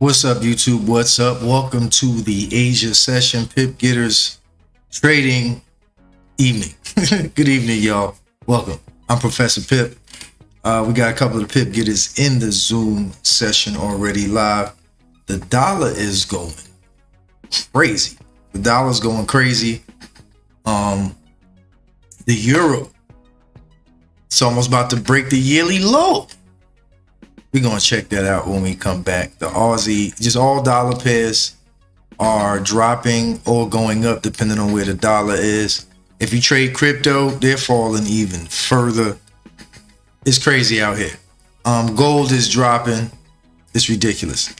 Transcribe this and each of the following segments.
What's up, YouTube? What's up? Welcome to the Asia session, Pip Getterz trading evening. Good evening, y'all. Welcome. I'm Professor Pip. We got a couple of Pip Getterz in the Zoom session already live. The dollar is going crazy. The dollar's going crazy. The euro, it's almost about to break the yearly low. We're going to check that out when we come back. The Aussie, just all dollar pairs are dropping or going up depending on where the dollar is. If you trade crypto, they're falling even further. It's crazy out here. Gold is dropping. It's ridiculous.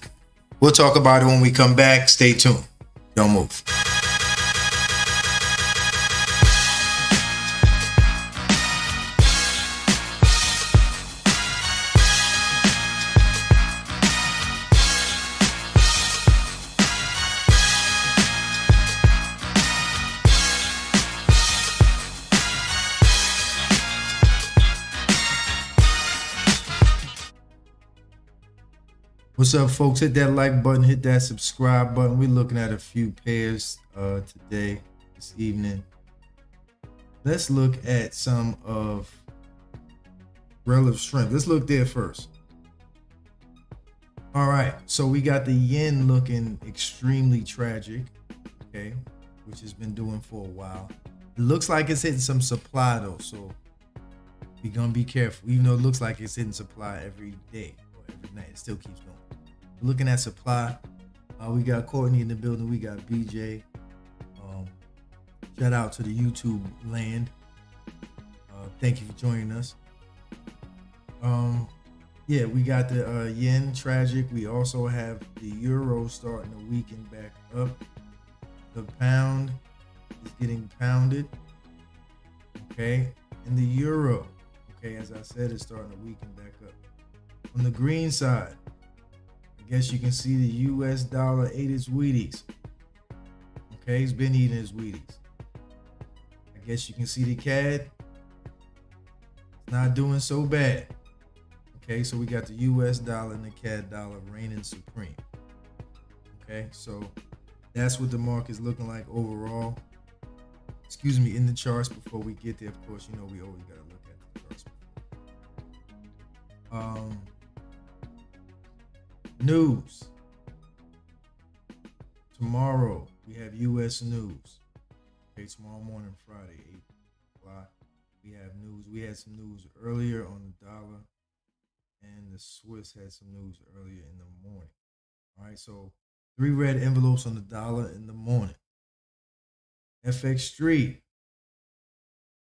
We'll talk about it when we come back. Stay tuned. Don't move. What's up, folks? Hit that like button, hit that subscribe button. We're looking at a few pairs today, this evening. Let's look at some of relative strength. Let's look there first. All right, so we got the yen looking extremely tragic, okay, which has been doing for a while. It looks like it's hitting some supply though, so we're gonna be careful. Even though it looks like it's hitting supply every day or every night, it still keeps going. Looking at supply, we got Courtney in the building. We got BJ. Shout out to the YouTube land. Thank you for joining us. Yeah, we got the yen tragic. We also have the euro starting to weaken back up. The pound is getting pounded. Okay, and the euro, okay, as I said, is starting to weaken back up. On the green side, I guess you can see the U.S. dollar ate its Wheaties. Okay, he's been eating his Wheaties. I guess you can see the CAD. It's not doing so bad. Okay, so we got the U.S. dollar and the CAD dollar reigning supreme. Okay, so that's what the market's looking like overall. Excuse me, in the charts before we get there. Of course, you know we always got to look at the charts. News. Tomorrow we have U.S. news. Okay, tomorrow morning, Friday, 8 o'clock. We have news. We had some news earlier on the dollar, and the Swiss had some news earlier in the morning. All right, so 3 red envelopes on the dollar in the morning. FX Street.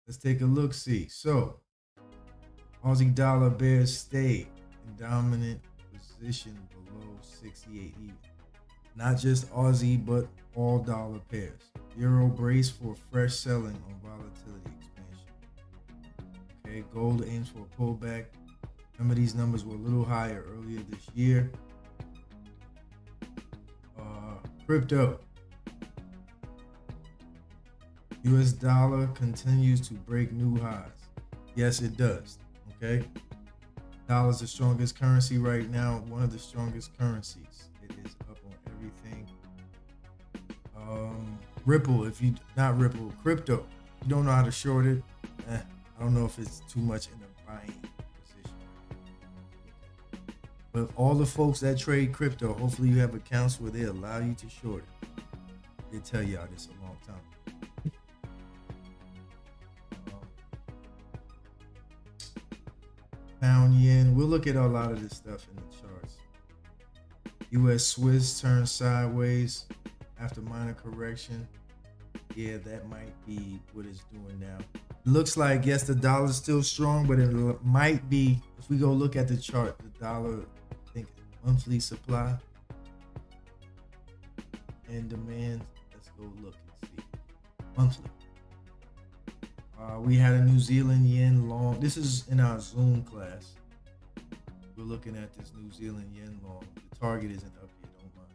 Let's take a look. See. So Aussie dollar bears stay in dominant position below 68 even. Not just Aussie, but all dollar pairs. Euro brace for fresh selling on volatility expansion. Okay, gold aims for a pullback. Remember, these numbers were a little higher earlier this year. Crypto. US dollar continues to break new highs. Yes, it does. Okay. Dollar's the strongest currency right now, one of the strongest currencies. It is up on everything. Ripple, crypto. You don't know how to short it. I don't know if it's too much in a buying position. But all the folks that trade crypto, hopefully you have accounts where they allow you to short it. They tell y'all this a long time. Pound yen. We'll look at a lot of this stuff in the charts. US Swiss turns sideways after minor correction. Yeah, that might be what it's doing now. Looks like, yes, the dollar's still strong, but it might be, if we go look at the chart, the dollar, I think monthly supply and demand. Let's go look and see. Monthly. We had a New Zealand yen long. This is in our Zoom class. We're looking at this New Zealand yen long. The target isn't up here, don't mind.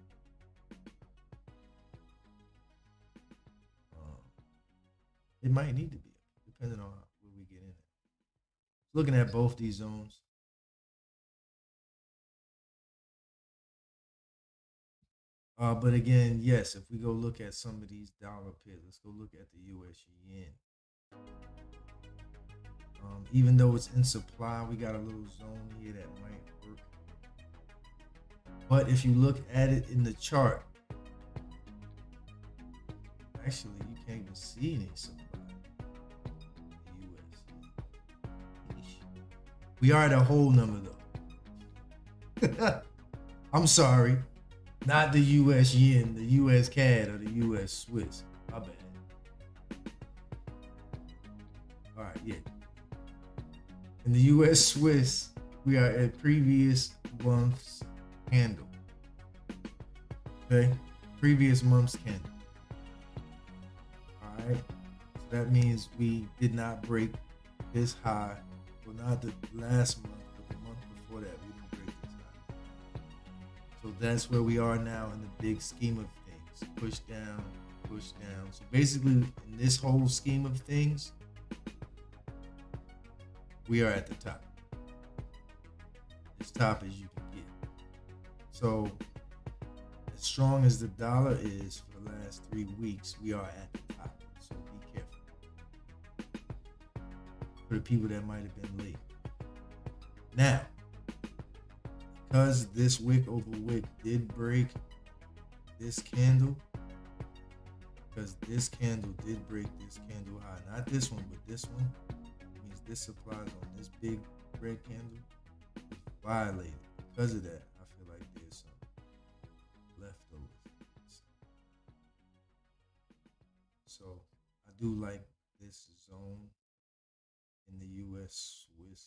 It might need to be, depending on where we get in it. Looking at both these zones. But again, yes, if we go look at some of these dollar pairs, let's go look at the U.S. yen. Even though it's in supply, we got a little zone here that might work. But if you look at it in the chart, actually, you can't even see any supply in the U.S. We are at a whole number though. I'm sorry, not the U.S. yen, the U.S. CAD, or the U.S. Swiss. My bad. All right, yeah. In the U.S. Swiss, we are at previous month's candle. Okay, previous month's candle. All right, so that means we did not break this high. Well, not the last month, but the month before that, we didn't break this high. So that's where we are now in the big scheme of things. Push down, push down. So basically, in this whole scheme of things, we are at the top. As top as you can get. So as strong as the dollar is for the last 3 weeks, we are at the top. So be careful. For the people that might have been late. Now, because this wick over wick did break this candle, because this candle did break this candle high, not this one, but this one, means this applies on this big red candle is violated. Because of that, I feel like there's some leftovers. So I do like this zone in the U.S. Swiss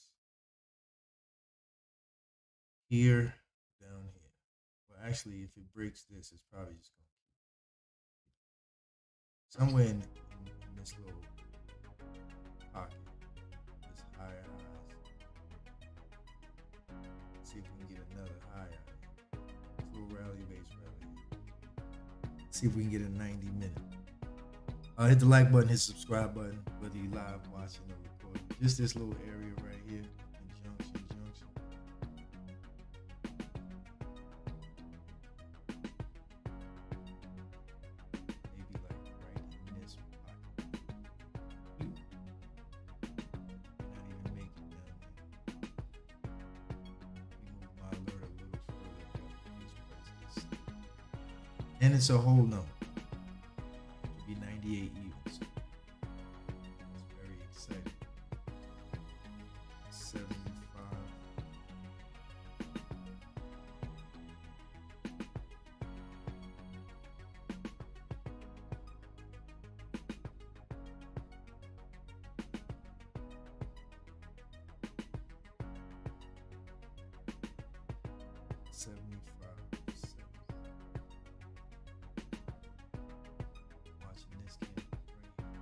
here, down here. Well, actually, if it breaks this, it's probably just going to somewhere in this little pocket. Higher highs. See if we can get another high out here. Little rally base rally. See if we can get a 90 minute. Hit the like button, hit the subscribe button, whether you live watching or recording. Just this little area right here in junction. Maybe like right in this pocket. And it's a whole number. It'll be 98 even. So that's very exciting. 75. Watching this game right here.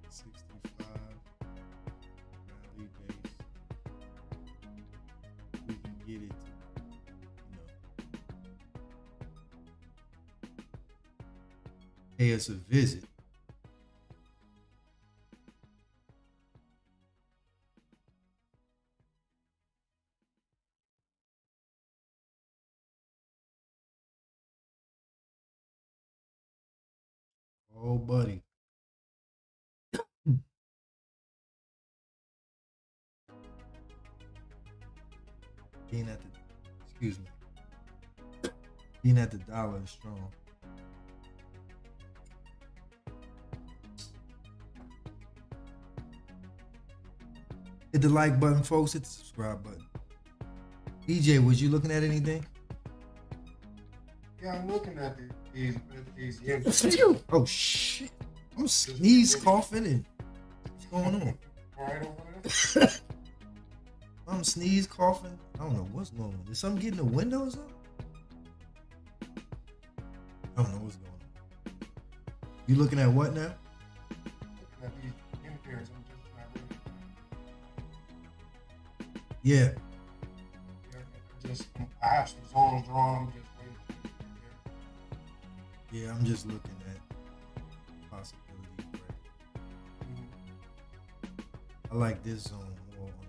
65 rally base. We can get it to, pay us a visit. Oh, buddy. Being at the, excuse me, being at the dollar is strong. Hit the like button, folks. Hit the subscribe button. DJ, was you looking at anything? Yeah, I'm looking at these Oh shit! I'm sneeze coughing and what's going on? Right over there. I'm sneeze coughing. I don't know what's going on. Is something getting the windows up? I don't know what's going on. You looking at what now? Looking at these indicators, I'm just not really. Yeah. I have some zones drawn. I'm just waiting. Yeah, I'm just looking at possibilities. Right? I like this zone more on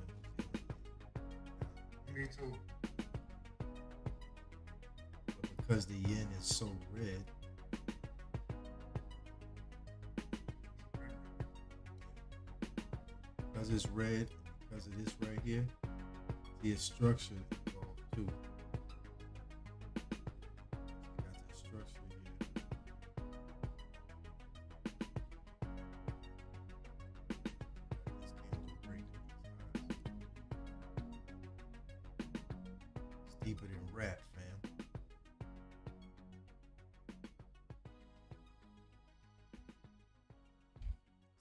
Me too. but because the yen is so red. Because it's red, because of this right here, the structure involved too. Got the structure here. This candle breaking these highs. It's deeper than rap, fam.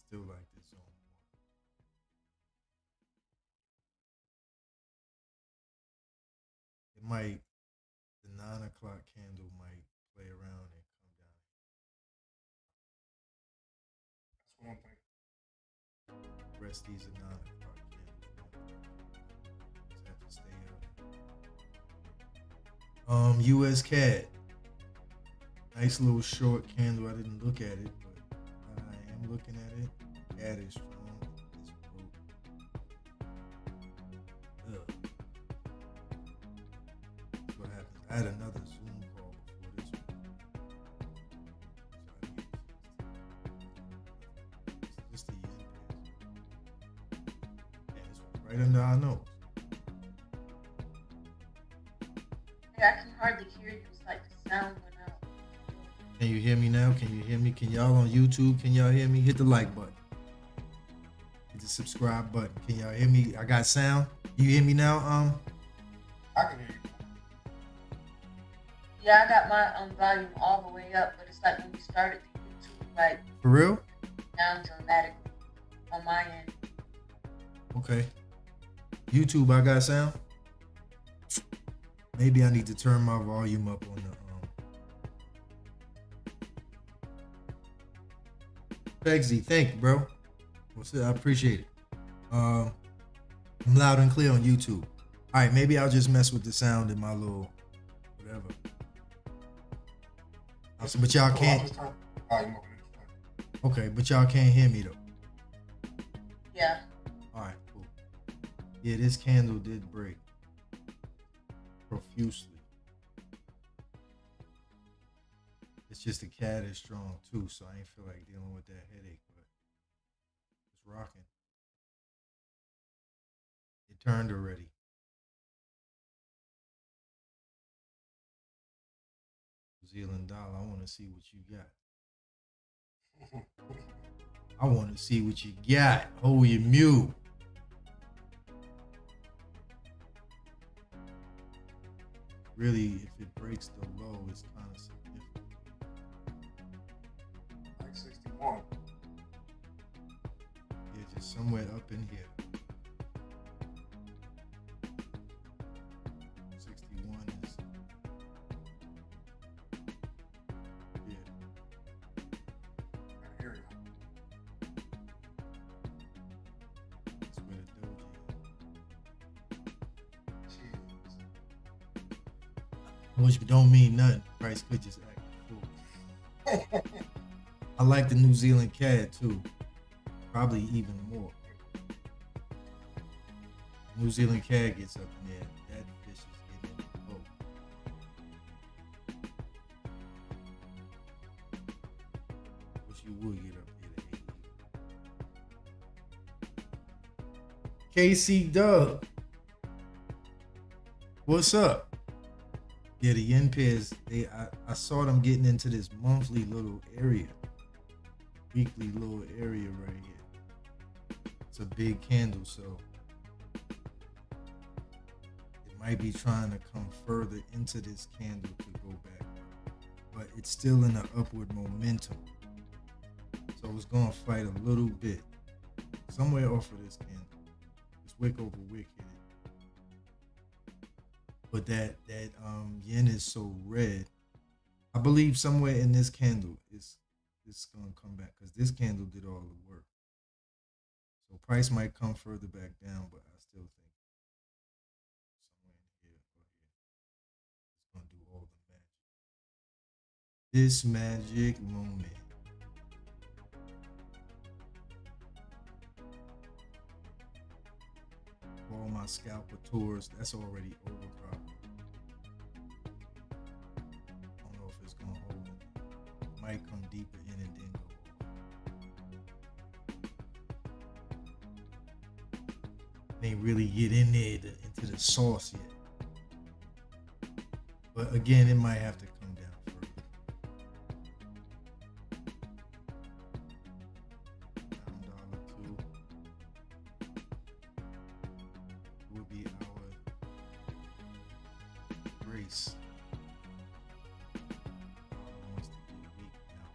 Still like this zone more. It might, the 9 o'clock candle might play around and come down. That's one thing. The rest of these are 9 o'clock candles. Just have to stay up. US CAD. Nice little short candle. I didn't look at it, but I am looking at it. CAD is strong. It's broke. Ugh. That's what happens. I had another Zoom call before this one. So I need it's just the yen pass. And it's right under our nose. I can hardly hear you. It's like the sound went out. Can you hear me now? Can you hear me? Can y'all on YouTube? Can y'all hear me? Hit the like button. Hit the subscribe button. Can y'all hear me? I got sound. You hear me now? I can hear you. Yeah, I got my volume all the way up, but it's like when we started the YouTube, like For real? down dramatically on my end. Okay. YouTube, I got sound. Maybe I need to turn my volume up on the Pegsy, thank you, bro. What's it? I appreciate it. I'm loud and clear on YouTube. All right, maybe I'll just mess with the sound in my little whatever. But y'all can't. Just turn the volume up in this way. Okay, but y'all can't hear me though. Yeah. All right, cool. Yeah, this candle did break profusely. It's just the CAD is strong too, so I ain't feel like dealing with that headache, but it's rocking. It turned already. New Zealand dollar, I want to see what you got. I want to see what you got. Oh, you mute. Really, if it breaks the low, it's kind of significant. Like 61. Yeah, just somewhere up in here. 61 is. Yeah. I can hear you. That's where the doji is. Jeez. Which don't mean nothing. Price could just act foolish. I like the New Zealand CAD too. Probably even more. New Zealand CAD gets up in there. That fish is getting low. Wish you would get up here to 80. KC Dub. What's up? Yeah, the yen pairs, I saw them getting into this monthly little area. Weekly little area right here. It's a big candle, so it might be trying to come further into this candle to go back up. But it's still in the upward momentum. So it's gonna fight a little bit. Somewhere off of this candle. This wick over wick hit it. But that yen is so red. I believe somewhere in this candle it's gonna come back because this candle did all the work. So price might come further back down, but I still think somewhere in here or here it's gonna do all the magic. This magic moment. scalper tours, that's already over probably. I don't know if it's gonna hold it. Might come deeper in and then go off. Ain't really get in there into the sauce yet. But again, it might have to come down further. $1.02 would be our grace. Wants to be weak now.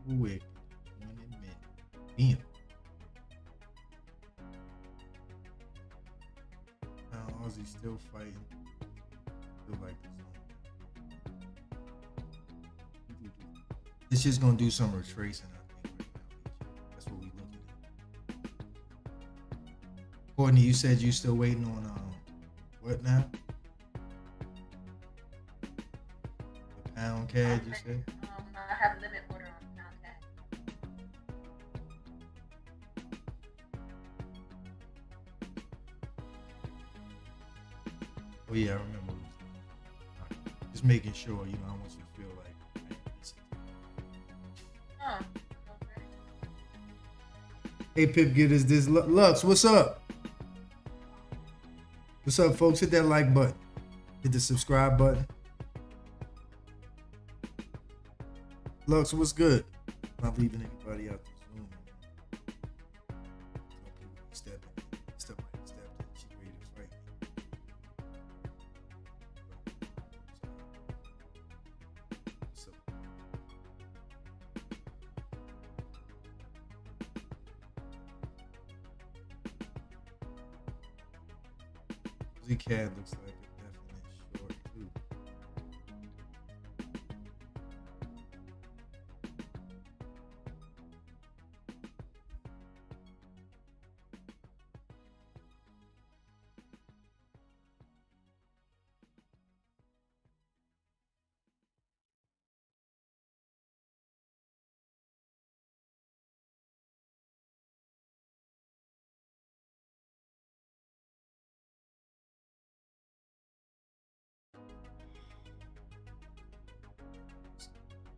Wicked. One in mid. Bam. Now Aussie still fighting. Still like this one. It's just gonna do some retracing, I think, right now. That's what we looking at. Courtney, you said you still waiting on what now? The pound CAD, you said? I have limit order on pound CAD. Oh yeah, I remember. Just making sure, you know, I want you to feel like I ain't missing. Oh, okay. Hey Pip Getterz, this Lux, what's up? What's up, folks? Hit that like button. Hit the subscribe button. Lux, what's good? Not leaving anybody out this room. Some people step in. Step in. She ready to fight me. So, Z-Cad looks like a definite short too.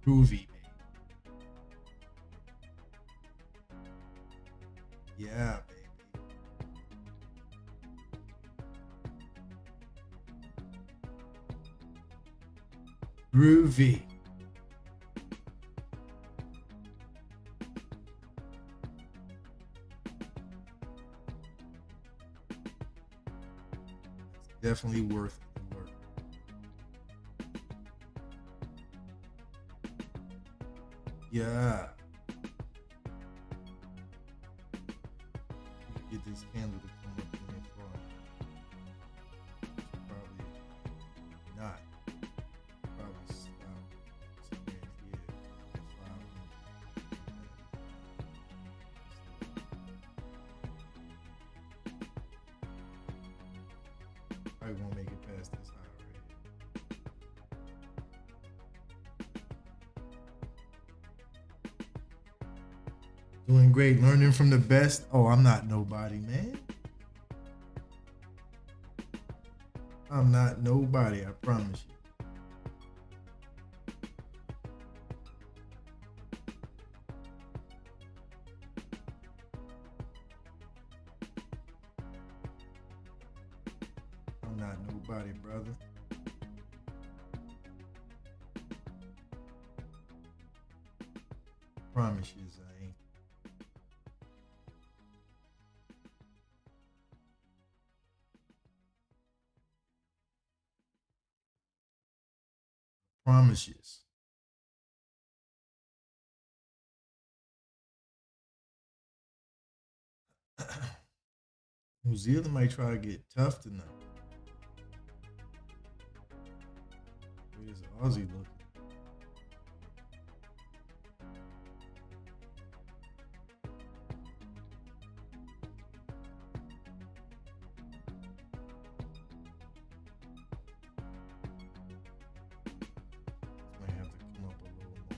Groovy, baby. Yeah, baby. Groovy. It's definitely worth the work. Yeah. Get this candle to come up in the front. Probably not. Probably stop somewhere here at 500. Probably won't make it past this high already. Doing great, learning from the best. Oh, I'm not nobody, man. I'm not nobody, I promise you. I'm not nobody, brother. Promise you, I ain't. Promise you. New Zealand might try to get tough tonight. Where's Aussie looking? Might have to come up a little more.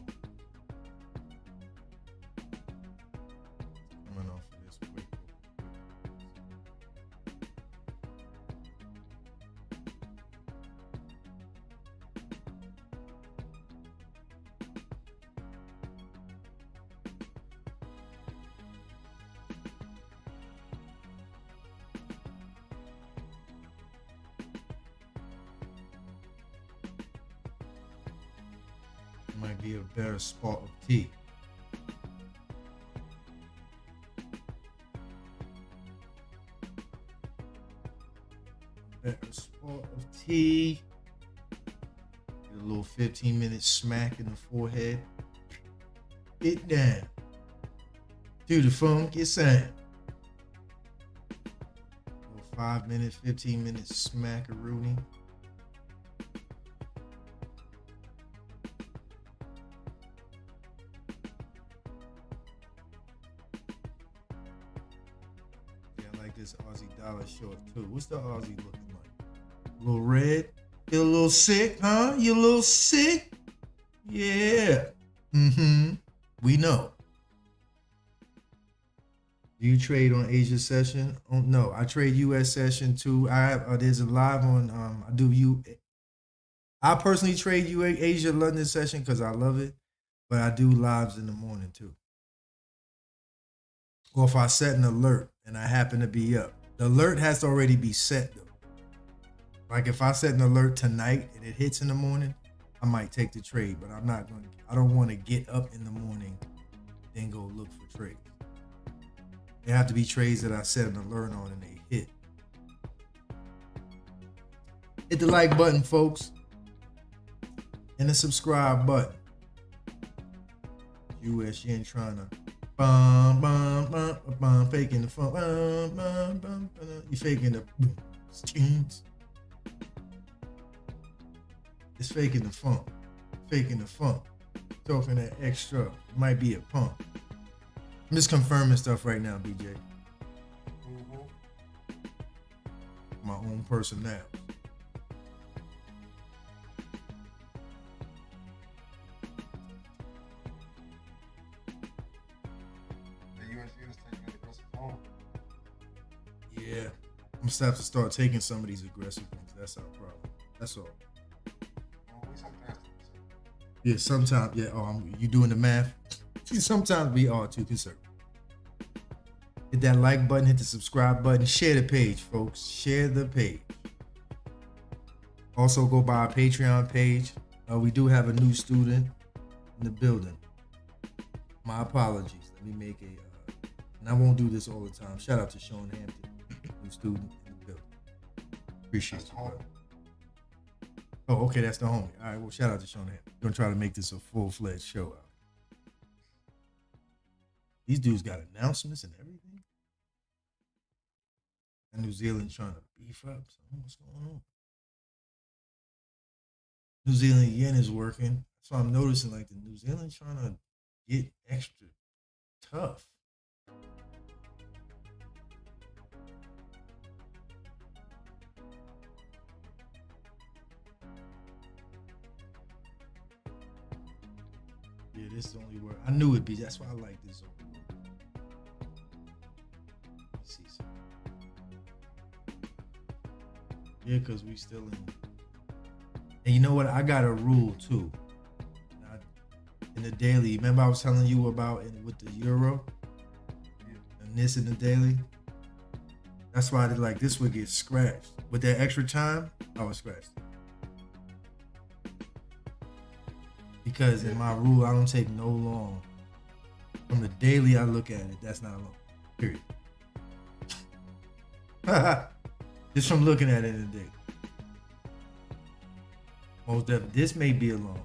Coming off of this quick. Might be a better spot of tea. Better spot of tea. Get a little 15-minute smack in the forehead. Get down. Do the funky sound. Little 5-minute, 15-minute smack-a-rooney. This Aussie dollar short too. What's the Aussie looking like? A little red? You a little sick, huh? You a little sick? Yeah. We know. Do you trade on Asia session? Oh no, I trade U.S. session too. I have there's a live on I personally trade Asia London session because I love it, but I do lives in the morning too. Or if I set an alert and I happen to be up. The alert has to already be set though. Like if I set an alert tonight and it hits in the morning, I might take the trade, but I don't want to get up in the morning then go look for trades. They have to be trades that I set an alert on and they hit. Hit the like button, folks. And the subscribe button. US yen trying to faking the funk. You faking the streams. It's faking the funk. Faking the funk. Talking that extra. It might be a pump. I'm just confirming stuff right now, BJ. My own personnel. Yeah, I'm gonna have to start taking some of these aggressive ones. That's our problem. That's all. Yeah, sometimes. Yeah. Oh, you doing the math? Sometimes we are too conservative. Hit that like button. Hit the subscribe button. Share the page, folks. Share the page. Also, go by our Patreon page. We do have a new student in the building. My apologies. Let me make a. And I won't do this all the time. Shout out to Sean Hampton, new student in the building. Appreciate you, brother. Oh, okay, that's the homie. All right, well, shout out to Sean Hampton. Gonna try to make this a full-fledged show out. These dudes got announcements and everything. And New Zealand trying to beef up. So what's going on? New Zealand yen is working. So I'm noticing like the New Zealand trying to get extra tough. Yeah, this is the only word. I knew it'd be. That's why I like this zone. Let's see something. Yeah, because we still in. And you know what? I got a rule too. In the daily, remember I was telling you about with the euro and this in the daily. That's why like this would get scratched with that extra time. I was scratched because in my rule I don't take no long. From the daily I look at it, that's not long. Period. Just from looking at it in the day. Most definitely, this may be a long.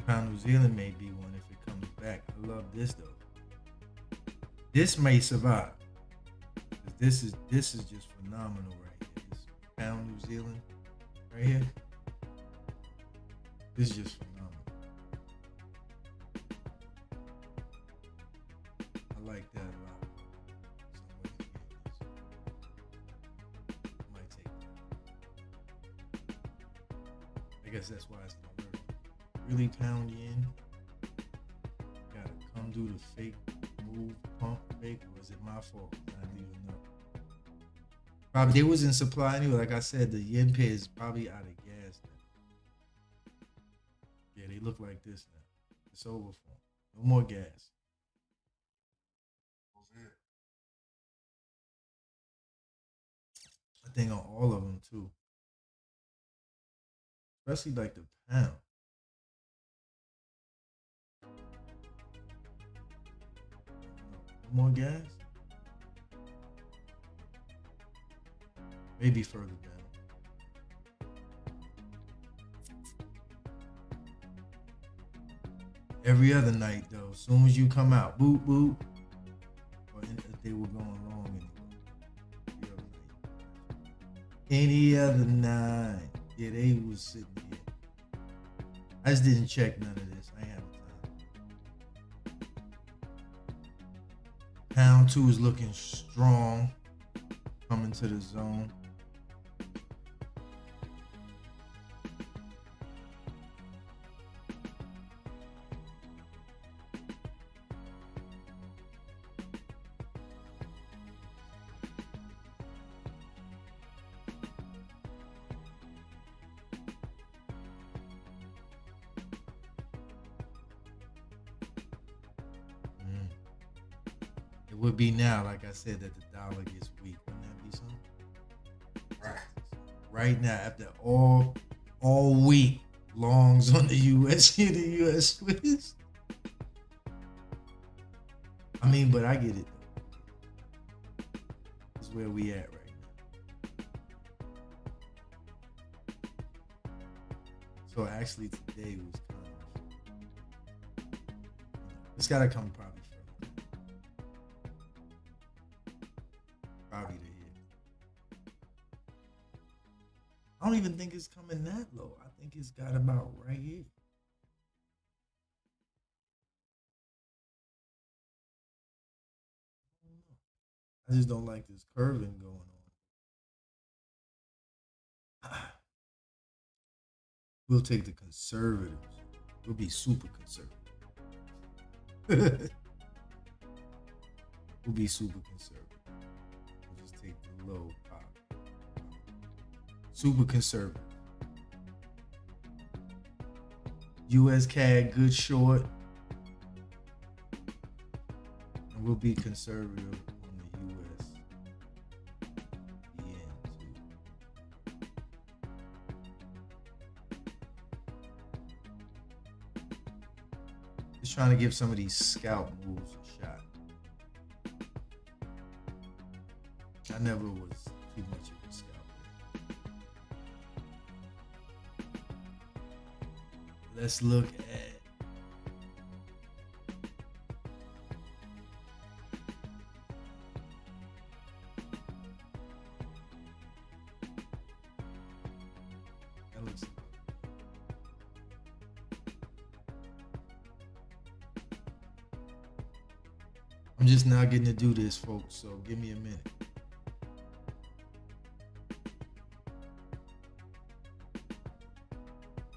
Pound New Zealand may be one if it comes back. I love this though. This may survive. This is just phenomenal right here. This Pound New Zealand right here. This is just phenomenal. I like that a lot. I might take that. I guess that's why it's not working. Really pound yen. Gotta come do the fake move, pump fake, or is it my fault? I don't even know. Probably they was in supply anyway. Like I said, the yen pair is probably out of gas now. Yeah, they look like this now. It's over for them. No more gas. I think on all of them too. Especially like the pound. No more gas? Maybe further down. Every other night though, as soon as you come out, boop boop. Or if they were going long anyway. Any other night. Yeah, they was sitting here. I just didn't check none of this. I ain't have time. Pound 2 is looking strong. Coming to the zone. It would be now, like I said, that the dollar gets weak. Wouldn't that be something? Right. Right now, after all week longs on the U.S. here, the U.S. Swiss. I mean, but I get it. This is where we at right now. So actually, today was kind of. It's got to come probably. Probably to here. I don't even think it's coming that low. I think it's got about right here. I just don't like this curving going on. We'll take the conservatives. We'll be super conservative. We'll be super conservative. Take the low pop. Super conservative. US CAD good short. And we'll be conservative on the US yen too. Just trying to give some of these scalp moves a shot. I never was too much of a scalper. Let's look at that looks. I'm just now getting to do this, folks, so give me a minute.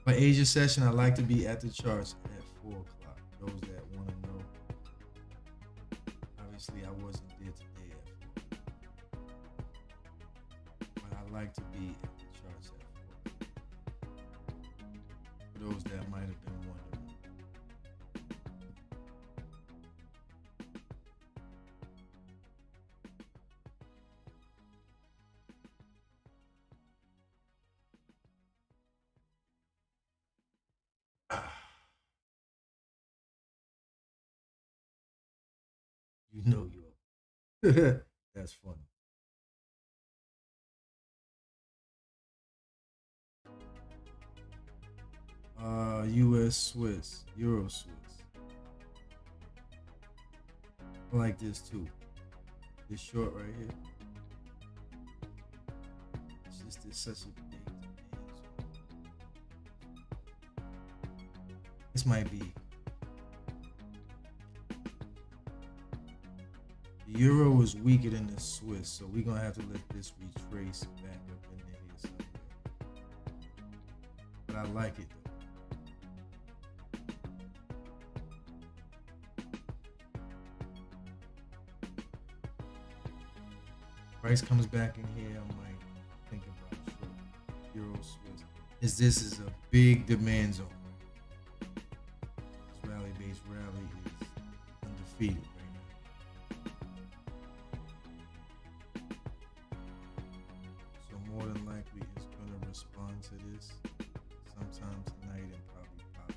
For Asia session, I like to be at the charts at 4 o'clock. Those that want to know. Obviously, I wasn't there today at 4. But I like to be at the charts at 4. For those that might have been wondering. You know you are. That's funny. U.S. Swiss, Euro Swiss. I like this too. This short right here. It's just it's such a big demand. This might be. The euro is weaker than the Swiss, so we're gonna have to let this retrace back up in there somewhere. But I like it though. Price comes back in here, I might think about short Euro Swiss. This is a big demand zone. This rally-based rally is undefeated right now. So more than likely it's gonna respond to this sometime tonight and probably pop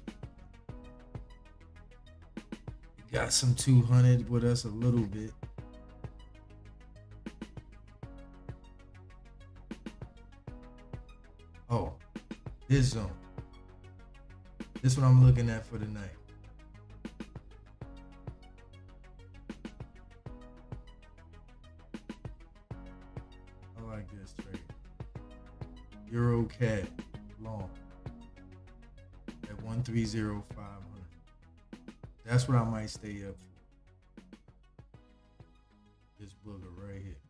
it. Got some 200 with us a little bit. Oh, this zone. This is what I'm looking at for the night. I like this trade. Euro CAD long at 130,500. That's what I might stay up for. This booger right here.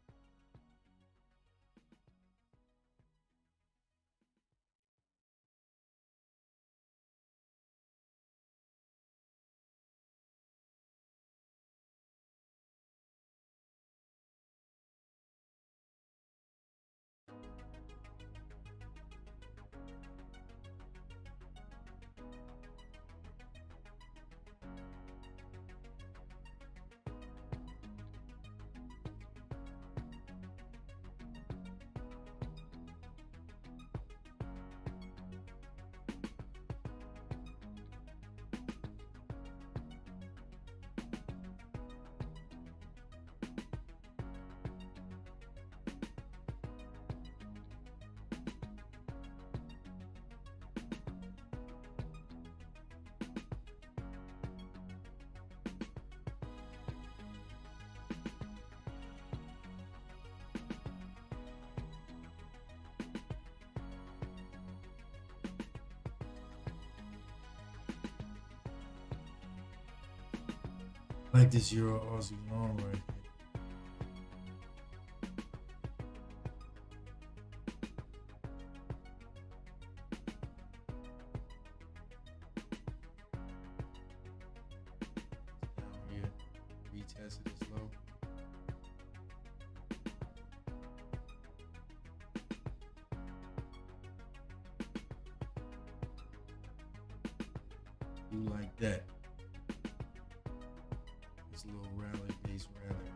Like this Euro Aussie long right here. Down here, retested this low. Do like that. This little rally, base rally.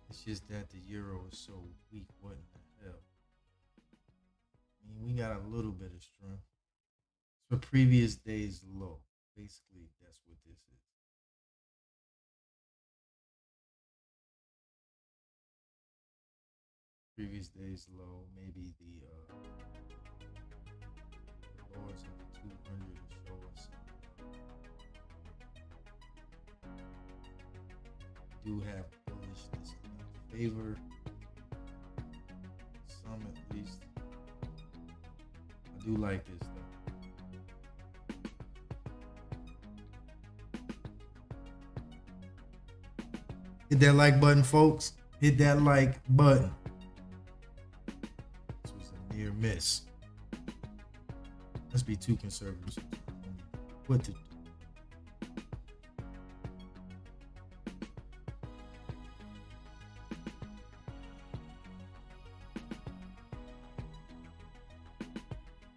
It's just that the euro is so weak. What in the hell? I mean, we got a little bit of strength. For previous days low. Basically, that's what this is. Previous days low, maybe the lows of the 200 to show us. Do have bullishness in our favor, some at least. I do like this though. Hit that like button, folks. Hit that like button. This was a near miss. Let's be too conservative. What to do?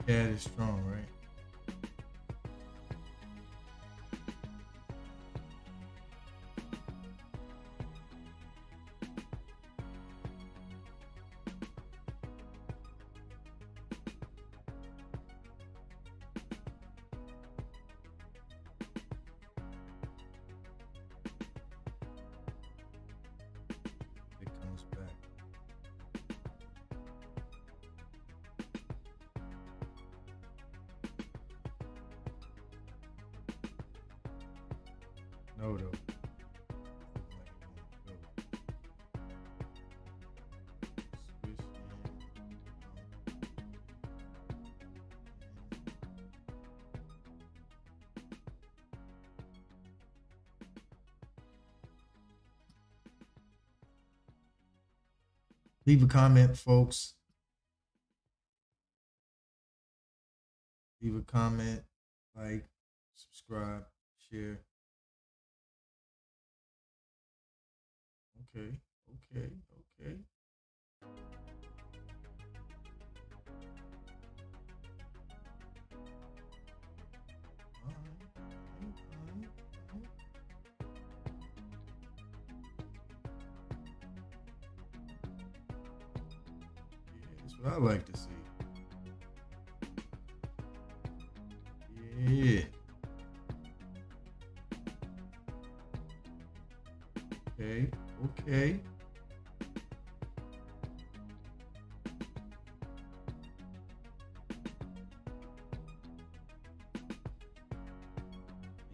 CAD is strong, right? It comes back. No, though. Leave a comment, folks. Leave a comment, like, subscribe, share. Okay, okay, okay. Yeah, that's what I like to see. Yeah. Okay, okay.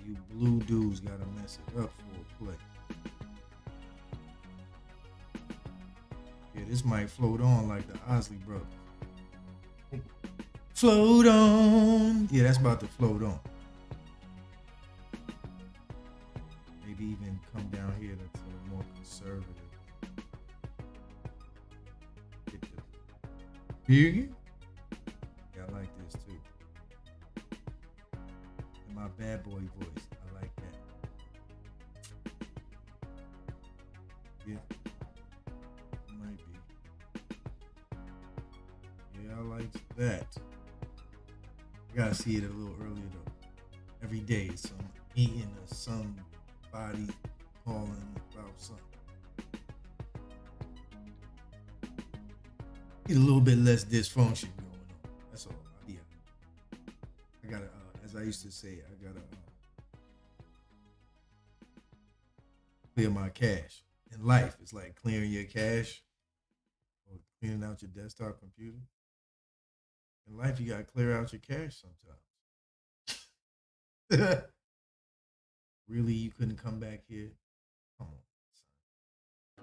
You blue dudes gotta mess it up for a play. Yeah, this might float on like the Osley brothers. Float on. Yeah, that's about to float on. Maybe even come down here to a more conservative. Get the period. Yeah, I like this too. And my bad boy voice. I like that. Yeah. Might be. Yeah, I like that. I gotta see it a little earlier though. Every day, some eating or somebody calling about something. Get a little bit less dysfunction going on. That's all. Yeah. I gotta, as I used to say, I gotta clear my cache. In life, it's like clearing your cache or clearing out your desktop computer. In life, you gotta clear out your cache sometimes. Really, you couldn't come back here? Come on, son. I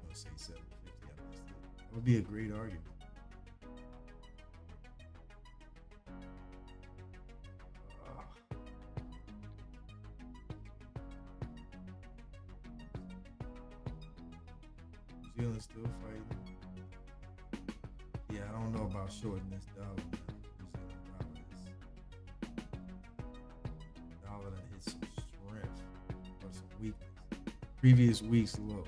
was gonna say 750. I missed it. That would be a great argument. New Zealand's still fighting. Yeah, I don't know about shorting this dollar now. Dollar that hit some strength or some weakness. Previous week's low.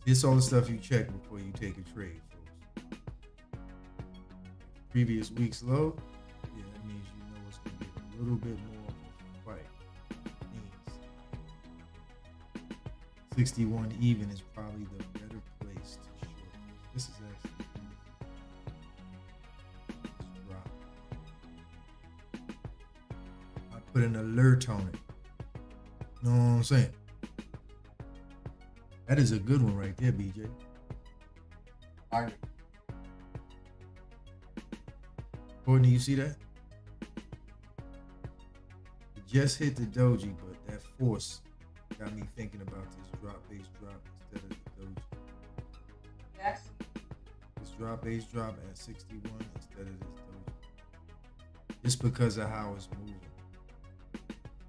It's all the stuff you check before you take a trade, folks. Previous week's low, yeah, that means you know it's going to be a little bit more of a fight. It means 61 even is probably the better place to short. This is actually drop. I put an alert on it. You know what I'm saying? That is a good one right there, BJ. Fine. Courtney, you see that? It just hit the doji, but that force got me thinking about this drop-based drop instead of the doji. Yes. This drop-based drop at 61 instead of this doji. Just because of how it's moving.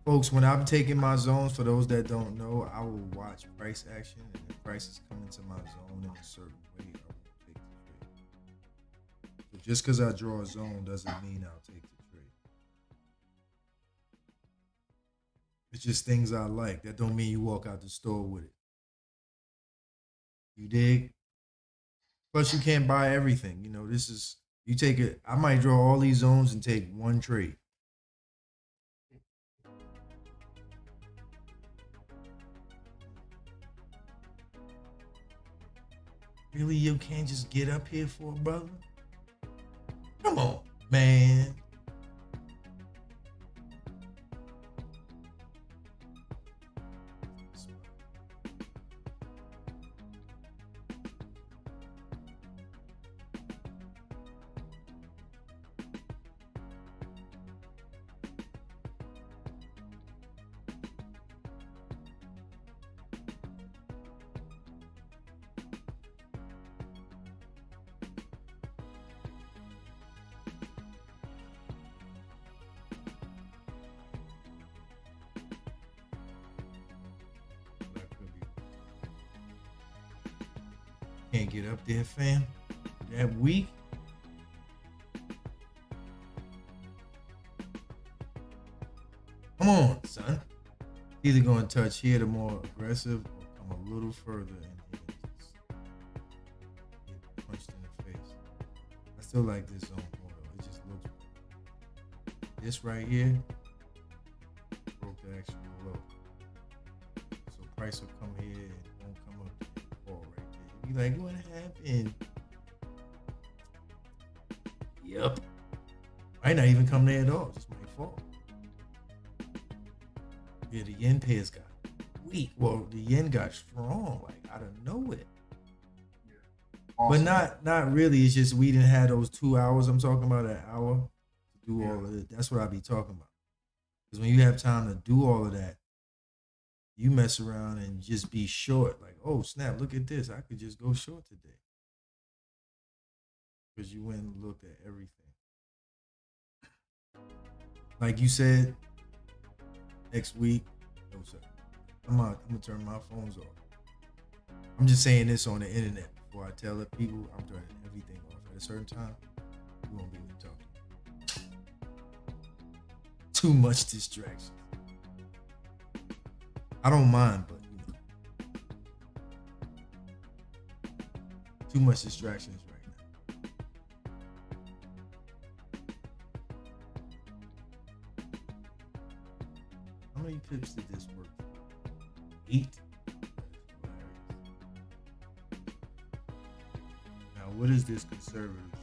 Folks, when I'm taking my zones, for those that don't know, I will watch price action, and if prices come into my zone in a certain way, I will take the trade. So just because I draw a zone doesn't mean I'll take the trade. It's just things I like. That don't mean you walk out the store with it. You dig? Plus, you can't buy everything. You know, this is you take it. I might draw all these zones and take one trade. Really, you can't just get up here for a brother? Come on, man. Can't get up there, fam. That weak. Come on, son. Either going to touch here the more aggressive or come a little further and just get punched in the face. I still like this zone more though. It just looks this right here broke the actual low. So price will come here and won't come up and fall right there. Be like, what happened? Yep. Might not even come there at all. Just might fall. Yeah, the yen pairs got weak. Well, the yen got strong, like out of nowhere. Yeah. Awesome. But not really. It's just we didn't have those 2 hours. I'm talking about an hour to do all of it. That's what I be talking about. Because when you have time to do all of that, you mess around and just be short. Like, oh snap, look at this. I could just go short today. Because you went and looked at everything. Like you said, next week, no sir. I'm gonna turn my phones off. I'm just saying this on the internet before I tell it people. I'm turning everything off at a certain time. You won't be able to talk to me. Too much distraction. I don't mind, but you know, too much distractions right now. How many pips did this work for? 8. Now, what is this conservative zone?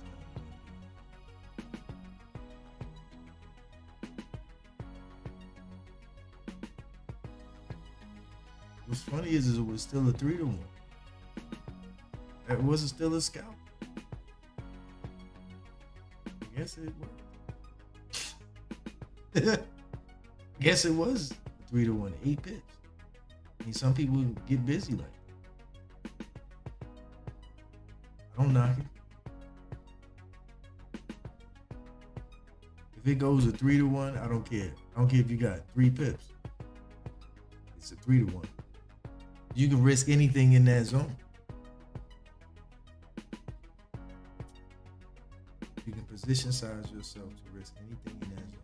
What's funny is it was still a 3-to-1. It wasn't still a scalp. I guess it was. Guess it was 3-to-1, 8 pips. I mean, some people get busy like that. I don't knock it. If it goes a 3-to-1, I don't care. I don't care if you got 3 pips. It's a 3-to-1. You can risk anything in that zone. You can position size yourself to risk anything in that zone.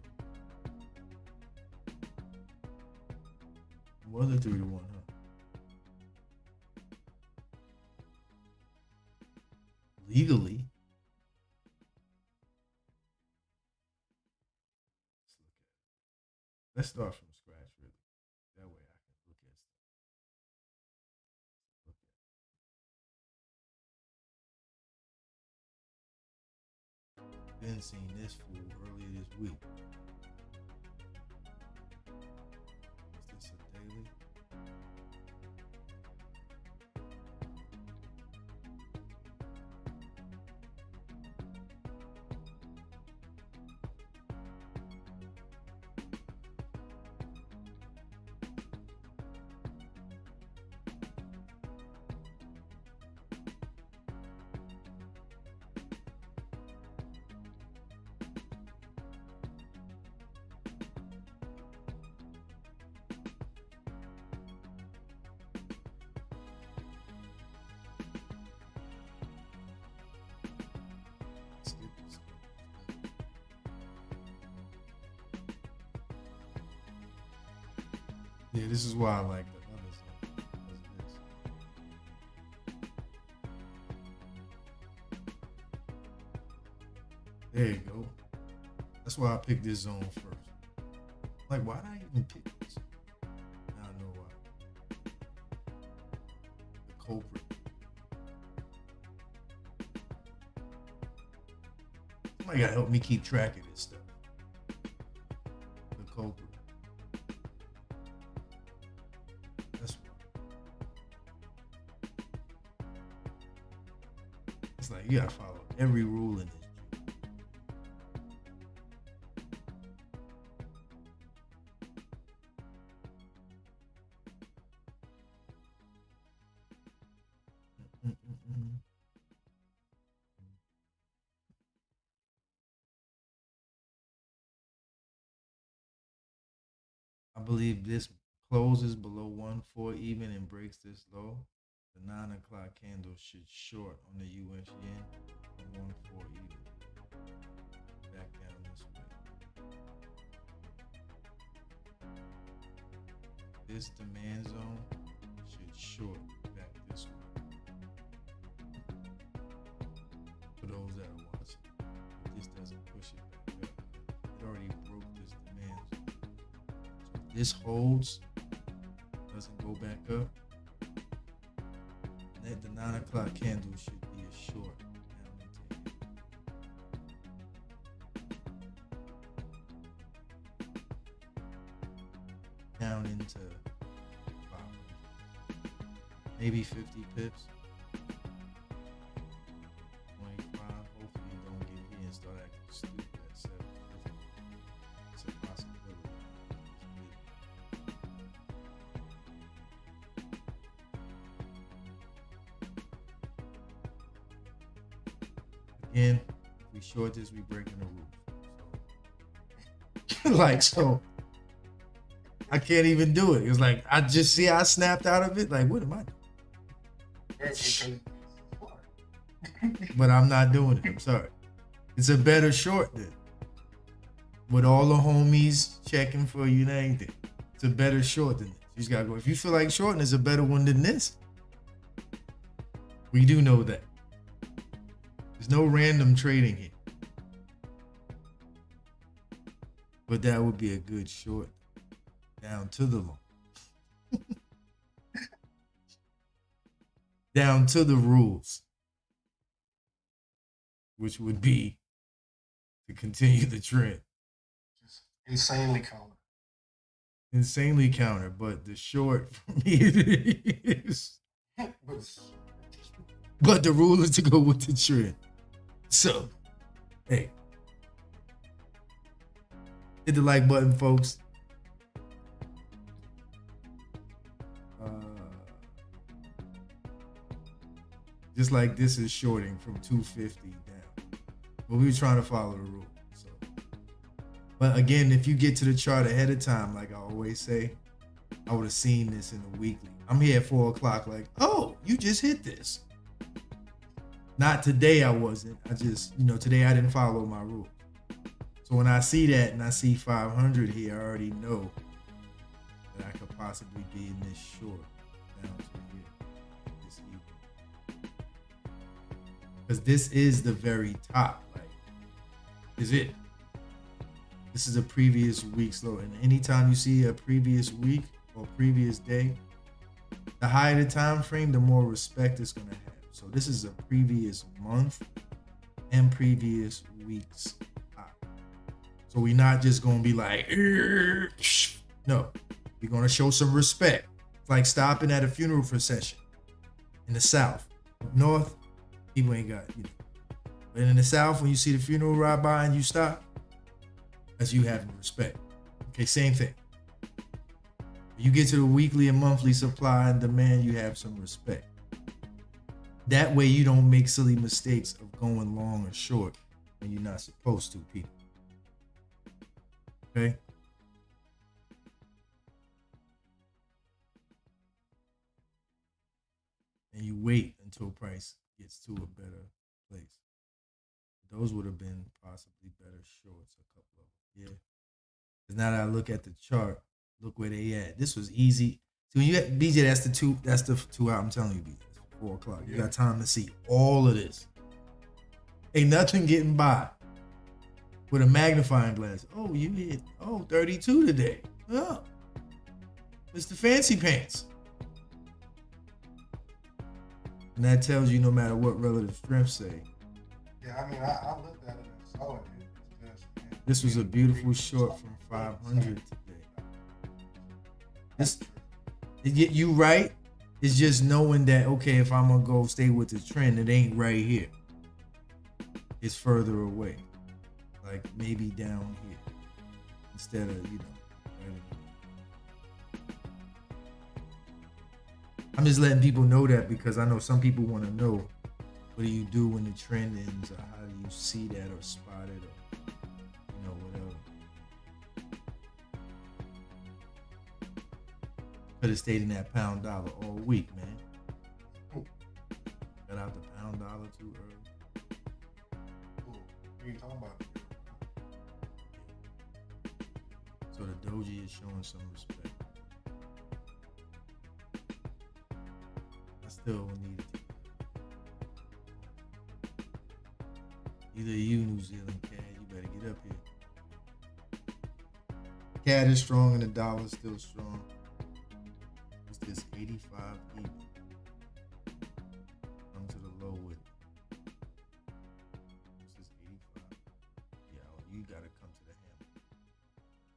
Was a 3-to-1, huh? Legally. Let's start from scratch, really. That way I can look at stuff. Been seeing this fool earlier this week. Is this a daily? Yeah, this is why I like the other zone. Because of this. There you go. That's why I picked this zone first. Like, why did I even pick this? Now I know why. The culprit. Somebody gotta help me keep track of this stuff. The culprit. That's why. It's like you gotta follow every rule in this. I believe this closes below 1-4 even and breaks this low. The 9 o'clock candle should short on the US yen on 1-4 even. Back down this way. This demand zone should short back this way. For those that are watching, if this doesn't push it back up, it already broke this demand zone. So if this holds, doesn't go back up, that the 9 o'clock candle should be a short down into here. Down into 500. Maybe 50 pips. 25. Hopefully you don't get here and start acting stupid at 750. It's a possibility. Again, if we short this, we breaking the rules. So, like, so I can't even do it. It's like I just see I snapped out of it. Like, what am I doing? But I'm not doing it. I'm sorry. It's a better short then. With all the homies checking for you and anything. It's a better short than this. You just gotta go. If you feel like shorting is a better one than this, we do know that. There's no random trading here. But that would be a good short down to the long. Down to the rules. Which would be to continue the trend. Just insanely counter. Insanely counter, but the short for me is. But the rule is to go with the trend. So, hey. Hit the like button, folks. Just like this is shorting from 250 down. But we were trying to follow the rule. So, but again, if you get to the chart ahead of time, like I always say, I would have seen this in the weekly. I'm here at 4 o'clock, like, oh, you just hit this. Not today, I wasn't. I just, today I didn't follow my rule. So when I see that and I see 500 here, I already know that I could possibly be in this short down to here this evening. Because this is the very top. Like, is it? This is a previous week's low. And anytime you see a previous week or previous day, the higher the time frame, the more respect it's going to have. So this is a previous month and previous week's high. So we're not just going to be like, no, we're going to show some respect. It's like stopping at a funeral procession in the South. Up north, people ain't got, But in the South, when you see the funeral ride by and you stop, that's you having respect. Okay, same thing. You get to the weekly and monthly supply and demand, you have some respect. That way you don't make silly mistakes of going long or short when you're not supposed to, people. Okay? And you wait until price gets to a better place. Those would have been possibly better shorts, a couple of them. Yeah. Because now that I look at the chart, Look where they at. This was easy. So you had, BJ, that's the two. That's the 2 hour. I'm telling you, BJ. It's 4 o'clock. You got time to see all of this. Ain't nothing getting by with a magnifying glass. Oh, you hit 32 today. Oh, Mr. Fancy Pants. And that tells you no matter what relative strength say. Yeah, I mean, I looked at it and saw it. It's just, man, This was a beautiful short from 500 today. This, you right. It's just knowing that, okay, if I'm gonna go stay with the trend, it ain't right here. It's further away, like maybe down here instead of right here. I'm just letting people know that because I know some people want to know what do you do when the trend ends, or how do you see that or spot it, or whatever. Could have stayed in that pound dollar all week, man. Got out the pound dollar too early. what are you talking about? So the doji is showing some respect. I still would need it. Either you, New Zealand CAD, you better get up here. CAD is strong and the dollar is still strong. What's this? 85 even. Come to the low with it. What's this? 85? Yeah, you gotta come to the hammer.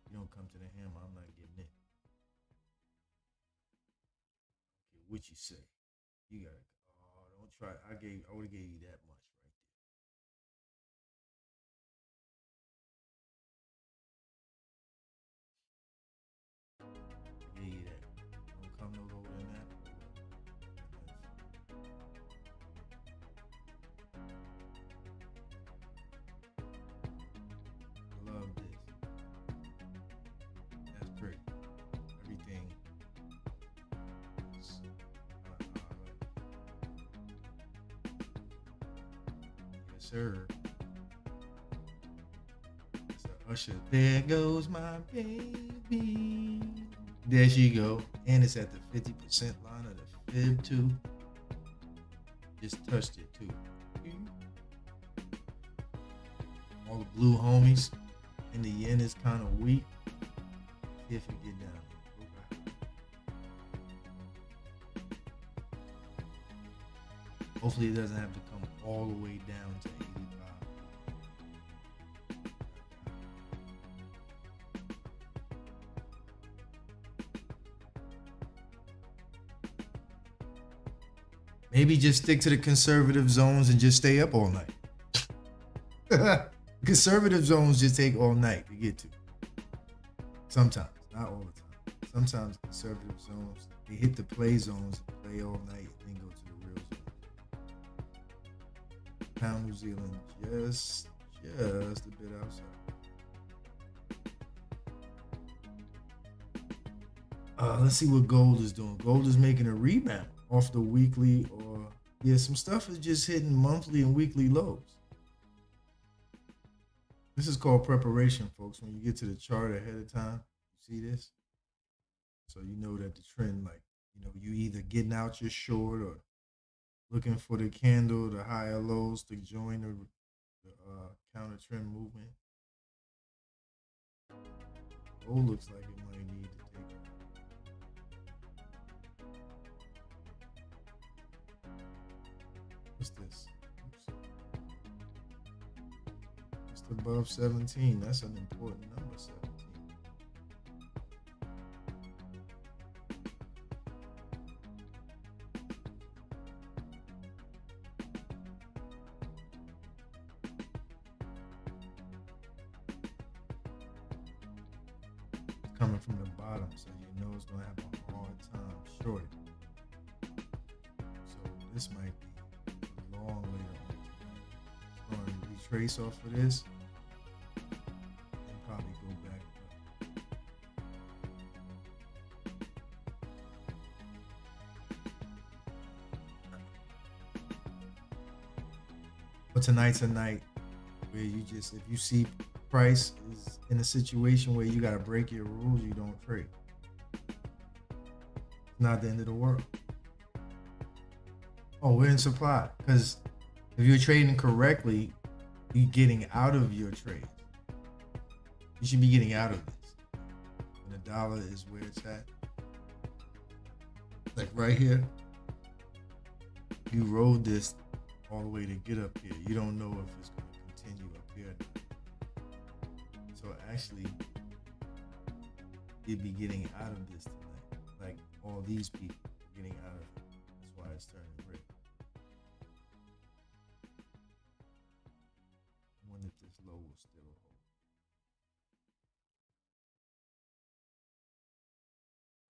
You don't come to the hammer, I'm not getting it. Okay, what you say? You gotta. Oh, don't try. I would have gave you that much right there. I gave you that. Don't come no lower than that. I love this. That's pretty. Everything. Is, yes, sir. It's a Usher. There goes my baby. There she go. And it's at the 50% line of the fib too. Just touched it too. All the blue homies. And the yen is kind of weak. See if we get down. Hopefully it doesn't have to come all the way down to 85. Maybe just stick to the conservative zones and just stay up all night. Conservative zones just take all night to get to. Sometimes, not all the time. Sometimes conservative zones, they hit the play zones, play all night, and then go to the real zone. Pound New Zealand just a bit outside. Let's see what gold is doing. Gold is making a rebound off the weekly, or some stuff is just hitting monthly and weekly lows. This is called preparation, folks. When you get to the chart ahead of time, you see this? So you know that the trend, you either getting out your short or looking for the candle, the higher lows to join the counter trend movement. Gold looks like it might need to take it. What's this? Oops. It's above 17. That's an important number, 17. It's coming from the bottom, so you know it's going to have a hard time shorting. So this might be long later on tonight. It's going to retrace off of this and probably go back up. But tonight's a night where you just, if you see price is in a situation where you got to break your rules, you don't trade. Not the end of the world. Oh, we're in supply. Because if you're trading correctly, you're getting out of your trade. You should be getting out of this. And the dollar is where it's at. Like right here. You rode this all the way to get up here. You don't know if it's going to continue up here or not. So actually, you'd be getting out of this tonight. Like all these people are getting out of it. That's why it's turning red. I wonder if this low will still hold.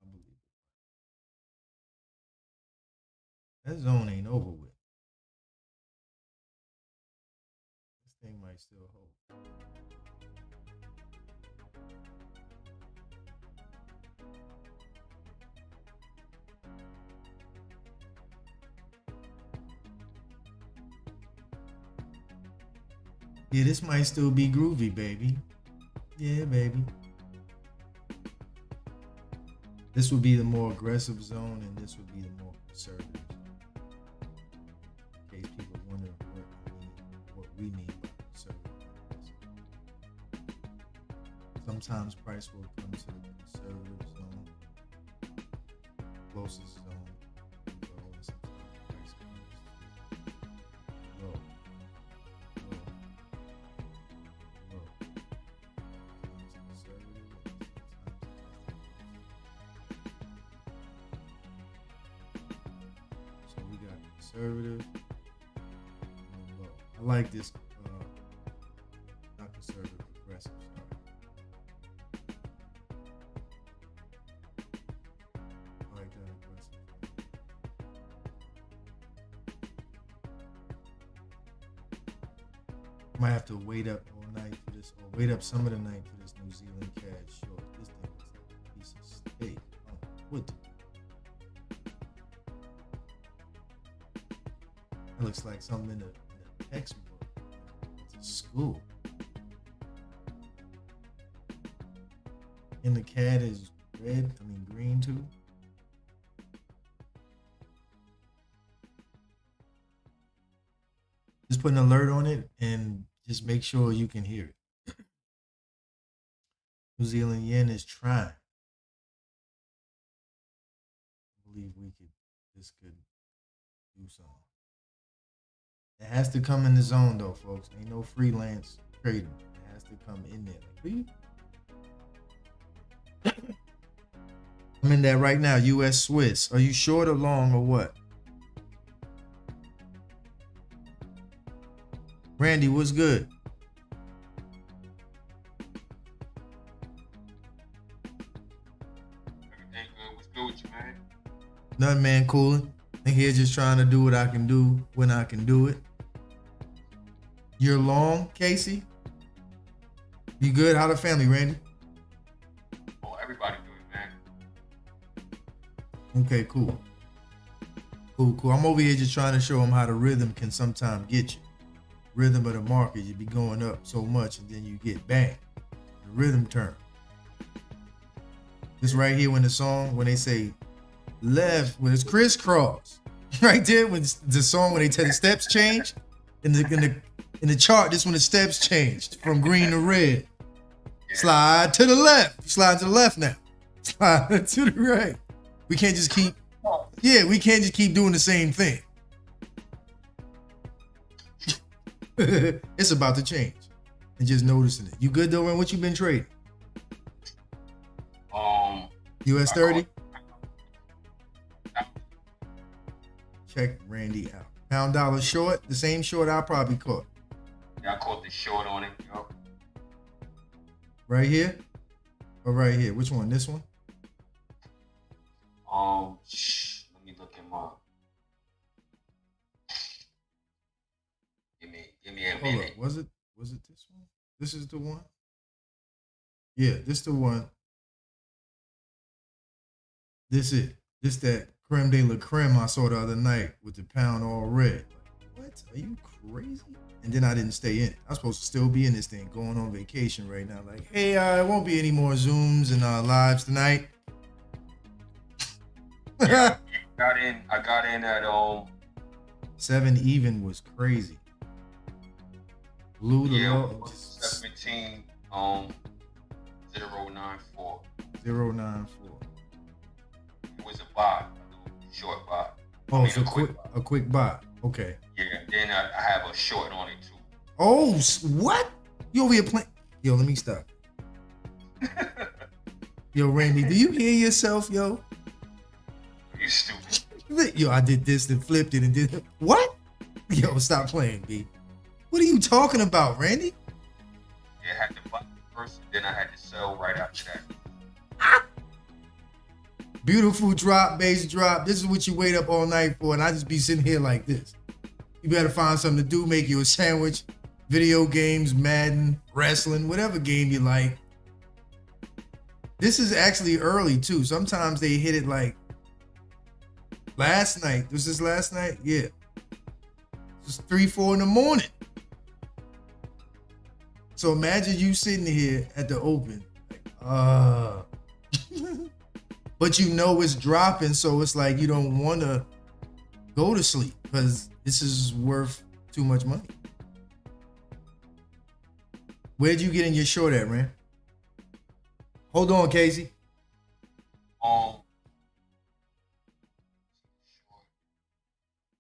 I believe it. That zone ain't over with. This thing might still hold. Yeah, this might still be groovy, baby. Yeah, baby. This would be the more aggressive zone, and this would be the more conservative zone. In case people wonder what we mean by conservative. Sometimes price will come to the conservative zone, closest zone, low, and sometimes price comes to low. So we got conservative and low. I like this, not conservative, aggressive. Sorry. I like that aggressive. Might have to wait up all night for this, or wait up some of the night for this New Zealand cash short. This thing looks like a piece of steak. Oh, what? That looks like something in a textbook. It's a school. And the cat is green too. Just put an alert on it and just make sure you can hear it. New Zealand yen is trying. I believe this could do something. It has to come in the zone though, folks. Ain't no freelance trading. It has to come in there. Like, I'm in there right now, U.S. Swiss. Are you short or long or what? Randy, what's good? Everything good? What's good with you, man? Nothing, man. Cooling. I'm here just trying to do what I can do when I can do it. You're long, Casey? You good? How the family, Randy? Oh, everybody good, man. Okay, cool. Cool. I'm over here just trying to show them how the rhythm can sometimes get you. Rhythm of the market, you be going up so much and then you get bang. The rhythm turn. This right here when they say left, when it's crisscross. Right there when the song when they tell the steps change. In the chart, this when the steps changed from green to red. Slide to the left. Slide to the left now. Slide to the right. We can't just keep doing the same thing. It's about to change. And just noticing it. You good though, man? What you been trading? US 30? Check Randy out. Pound dollar short, the same short I probably caught. Yeah, I caught the short on it, yo. Right here? Or right here? Which one? This one? Let me look him up. Give me a Hold minute. up. Was it this one? This is the one? Yeah, this the one. This it. This that creme de la creme I saw the other night with the pound all red. Like, what? Are you crazy? And then I didn't stay in. I was supposed to still be in this thing, going on vacation right now. Like, hey, it won't be any more Zooms and lives tonight. Yeah, I got in at 7 even was crazy. Blew the low. 17 094. 094. It was a buy, a short buy. Oh, it's a quick buy. Okay. Yeah, then I have a short on it too. Oh, what? You over here playing? Yo, let me stop. Yo, Randy, do you hear yourself, yo? You stupid. Yo, I did this and flipped it and did what? Yo, stop playing, B. What are you talking about, Randy? Yeah, I had to buy first, and then I had to sell right after that. Beautiful drop, bass drop. This is what you wait up all night for, and I just be sitting here like this. You better find something to do, make you a sandwich, video games, Madden, wrestling, whatever game you like. This is actually early too. Sometimes they hit it like last night. Was this last night? Yeah. It was 3, 4 in the morning. So imagine you sitting here at the open, like, but you know it's dropping, so it's like you don't want to go to sleep because this is worth too much money. Where'd you get in your short at, Rand? Hold on, Casey.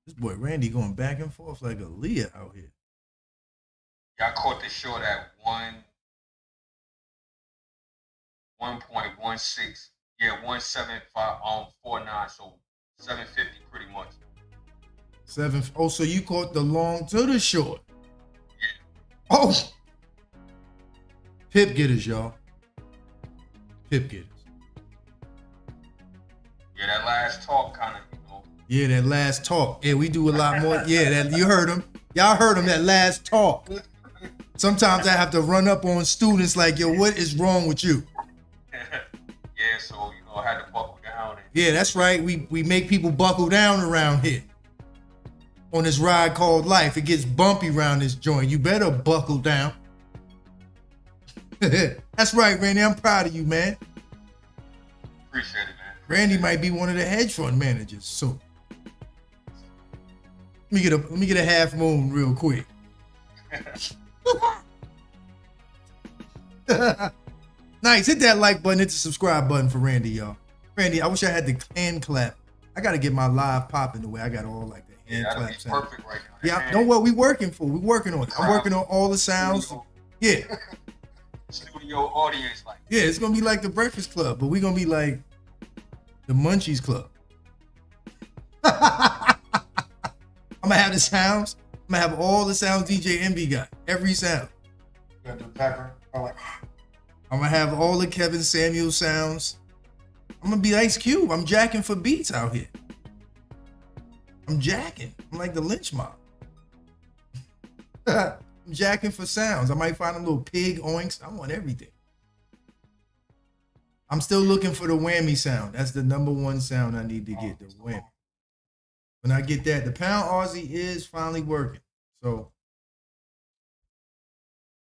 This boy Randy going back and forth like a Leah out here. Yeah, I caught the short at 1.16. Yeah, 175 so 750 pretty much. 7. Oh, so you caught the long to the short. Yeah. Oh. Pip Getterz, y'all. Pip Getterz. Yeah, that last talk kind of, Yeah, that last talk. Yeah, we do a lot more. Yeah, that you heard him. Y'all heard him, that last talk. Sometimes I have to run up on students like, yo, what is wrong with you? Yeah, so, I had to buckle down. Yeah, that's right. We make people buckle down around here. On this ride called life. It gets bumpy around this joint. You better buckle down. That's right, Randy. I'm proud of you, man. Appreciate it, man. Randy might be one of the hedge fund managers. So let me get a half moon real quick. Nice. Hit that like button, hit the subscribe button for Randy, y'all. Randy, I wish I had the hand clap. I gotta get my live popping the way I got all like the hand clap sound. Perfect right now. Yeah, know what we working for? We working on it. I'm working on all the sounds. Yeah. Studio audience like. Yeah, it's gonna be like the Breakfast Club, but we're gonna be like the Munchies Club. I'm gonna have the sounds. I'm gonna have all the sounds DJ Envy got. Every sound. You gotta do background. Like, I'm gonna have all the Kevin Samuel sounds. I'm gonna be Ice Cube. I'm jacking for beats out here. I'm jacking. I'm like the lynch mob. I'm jacking for sounds. I might find a little pig oinks. I want everything. I'm still looking for the whammy sound. That's the #1 sound I need to get, the whammy. When I get that, the pound Aussie is finally working. So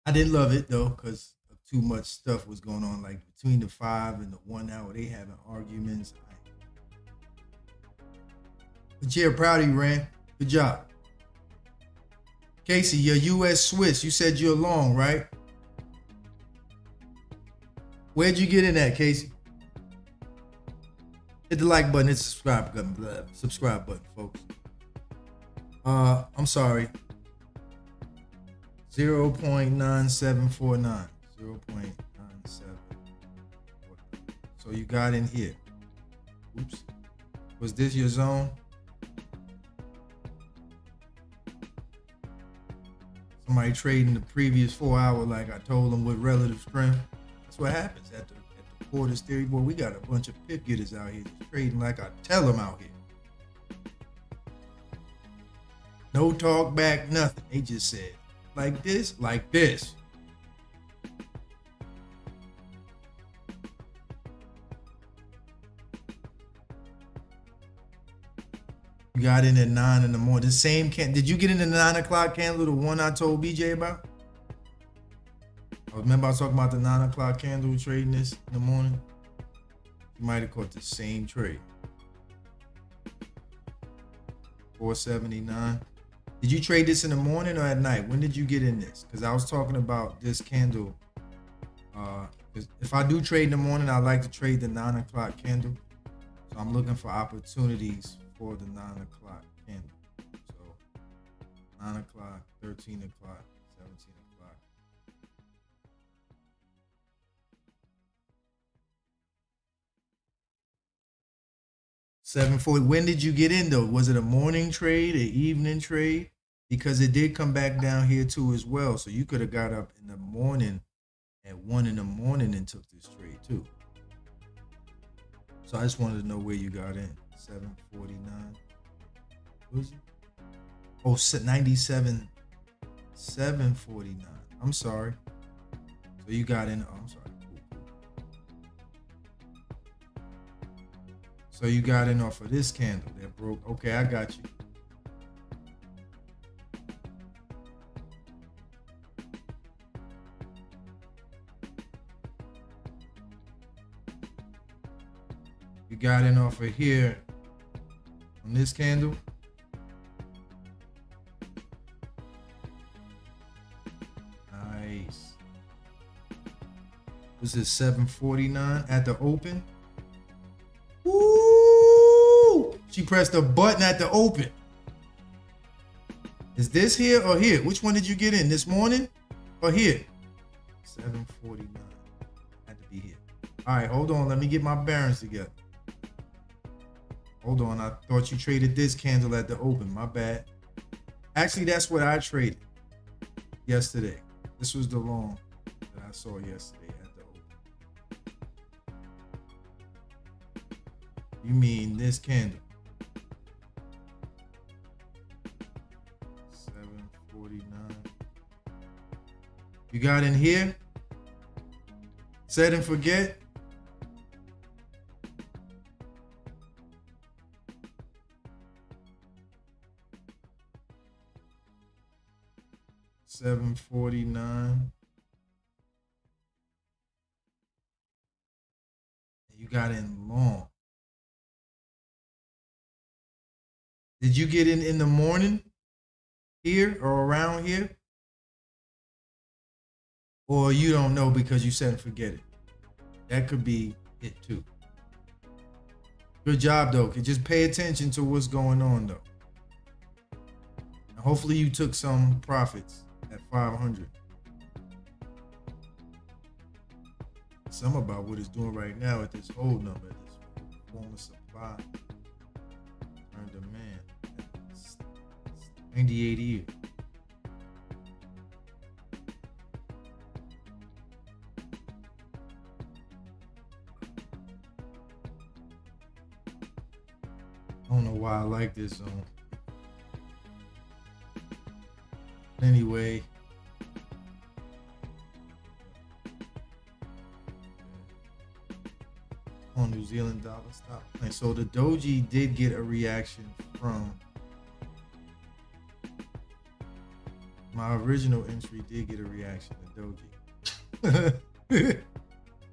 I didn't love it though, because too much stuff was going on, like between the 5 and the 1 hour, they having arguments. But yeah, proud of you, Rand. Good job. Casey, you're U.S. Swiss. You said you're long, right? Where'd you get in at, Casey? Hit the like button, hit the subscribe button, folks. I'm sorry. 0.9749. 0.97. So you got in here. Oops. Was this your zone? Somebody trading the previous 4 hour like I told them with relative strength. That's what happens at the Porter's Theory Board. We got a bunch of Pip Getterz out here trading like I tell them out here. No talk back, nothing. They just said like this, like this. You got in at 9 in the morning. The same can. Did you get in the 9 o'clock candle, the one I told BJ about? Remember I was talking about the 9 o'clock candle trading this in the morning? You might have caught the same trade. 479. Did you trade this in the morning or at night? When did you get in this? Because I was talking about this candle. 'Cause if I do trade in the morning, I like to trade the 9 o'clock candle. So I'm looking for opportunities for the 9 o'clock candle. So 9 o'clock, 13 o'clock, 17 o'clock. $7.40. When did you get in though? Was it a morning trade, an evening trade? Because it did come back down here too as well. So you could have got up in the morning at 1 in the morning and took this trade too. So I just wanted to know where you got in. 749. What was it? Oh, 97. 749. I'm sorry. So you got in. Oh, I'm sorry. So you got in off of this candle that broke. Okay, I got you. You got in off of here on this candle. Nice. This is 749 at the open. Woo! She pressed the button at the open. Is this here or here? Which one did you get in? This morning or here? 749. Had to be here. All right, hold on. Let me get my bearings together. Hold on. I thought you traded this candle at the open. My bad. Actually, that's what I traded yesterday. This was the long that I saw yesterday at the open. You mean this candle? 749. You got in here? Set and forget? $7.49. You got in long. Did you get in the morning here or around here? Or you don't know because you said forget it. That could be it too. Good job though. Just pay attention to what's going on though. And hopefully you took some profits at 500. Some about what it's doing right now at this hold number, this form of supply and demand. 98 years. I don't know why I like this zone. Anyway. On New Zealand dollar stop. And so the doji did get a reaction from my original entry did get a reaction to doji.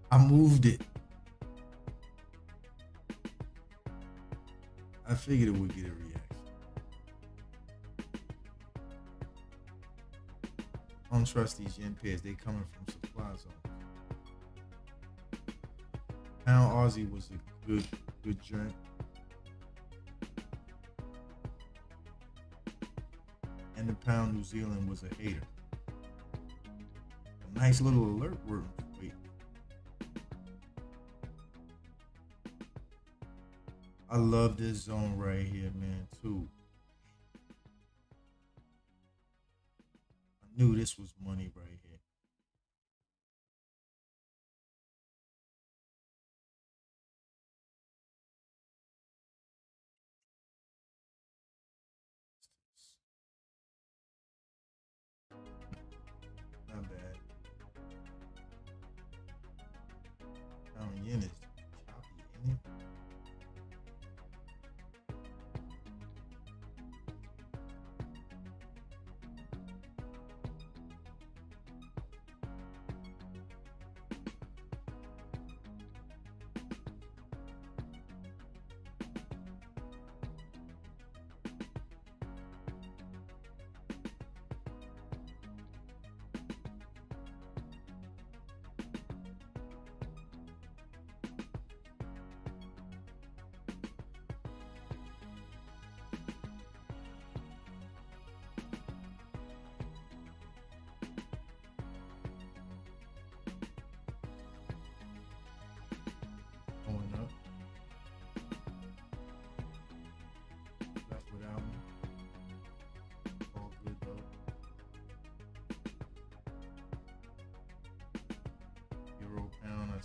I moved it. I figured it would get a reaction. I don't trust these yen pairs. They coming from supply zone. Pound Aussie was a good joint. And the pound New Zealand was a hater. A nice little alert word. Wait. I love this zone right here, man, too. I knew this was money right here. Not bad. Pound yen is choppy, ain't it?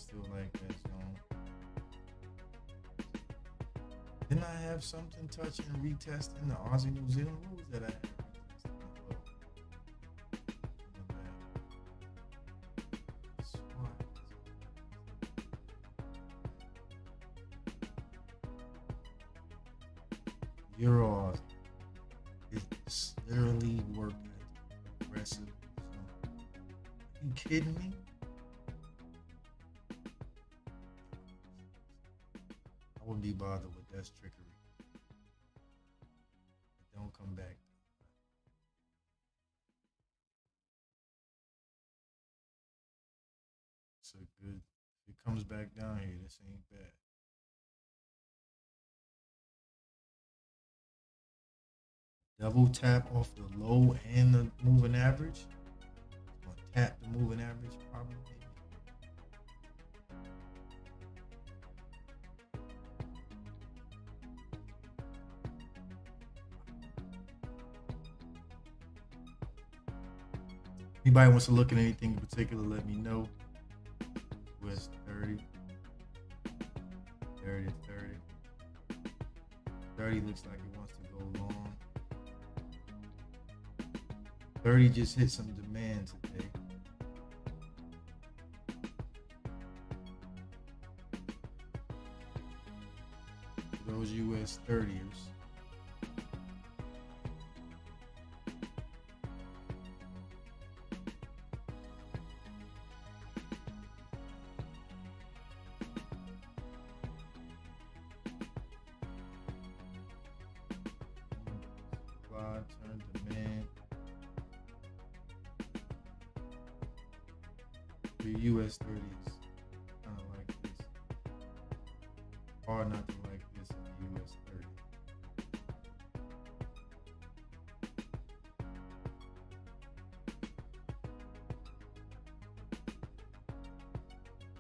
still like that zone. Didn't I have something touching retesting the Aussie New Zealand? What was that I had retesting? Euro is literally working aggressive. So, are you kidding me? I wouldn't be bothered with that's trickery. Don't come back. It's a good. If it comes back down here, this ain't bad. Double tap off the low and the moving average. Or tap the moving average, probably. Anybody wants to look at anything in particular, let me know. US 30. 30. 30 looks like it wants to go long. 30 just hit some demand today. Those US 30ers. Turn demand. The US 30s kind of like this. Hard not to like this in the US 30.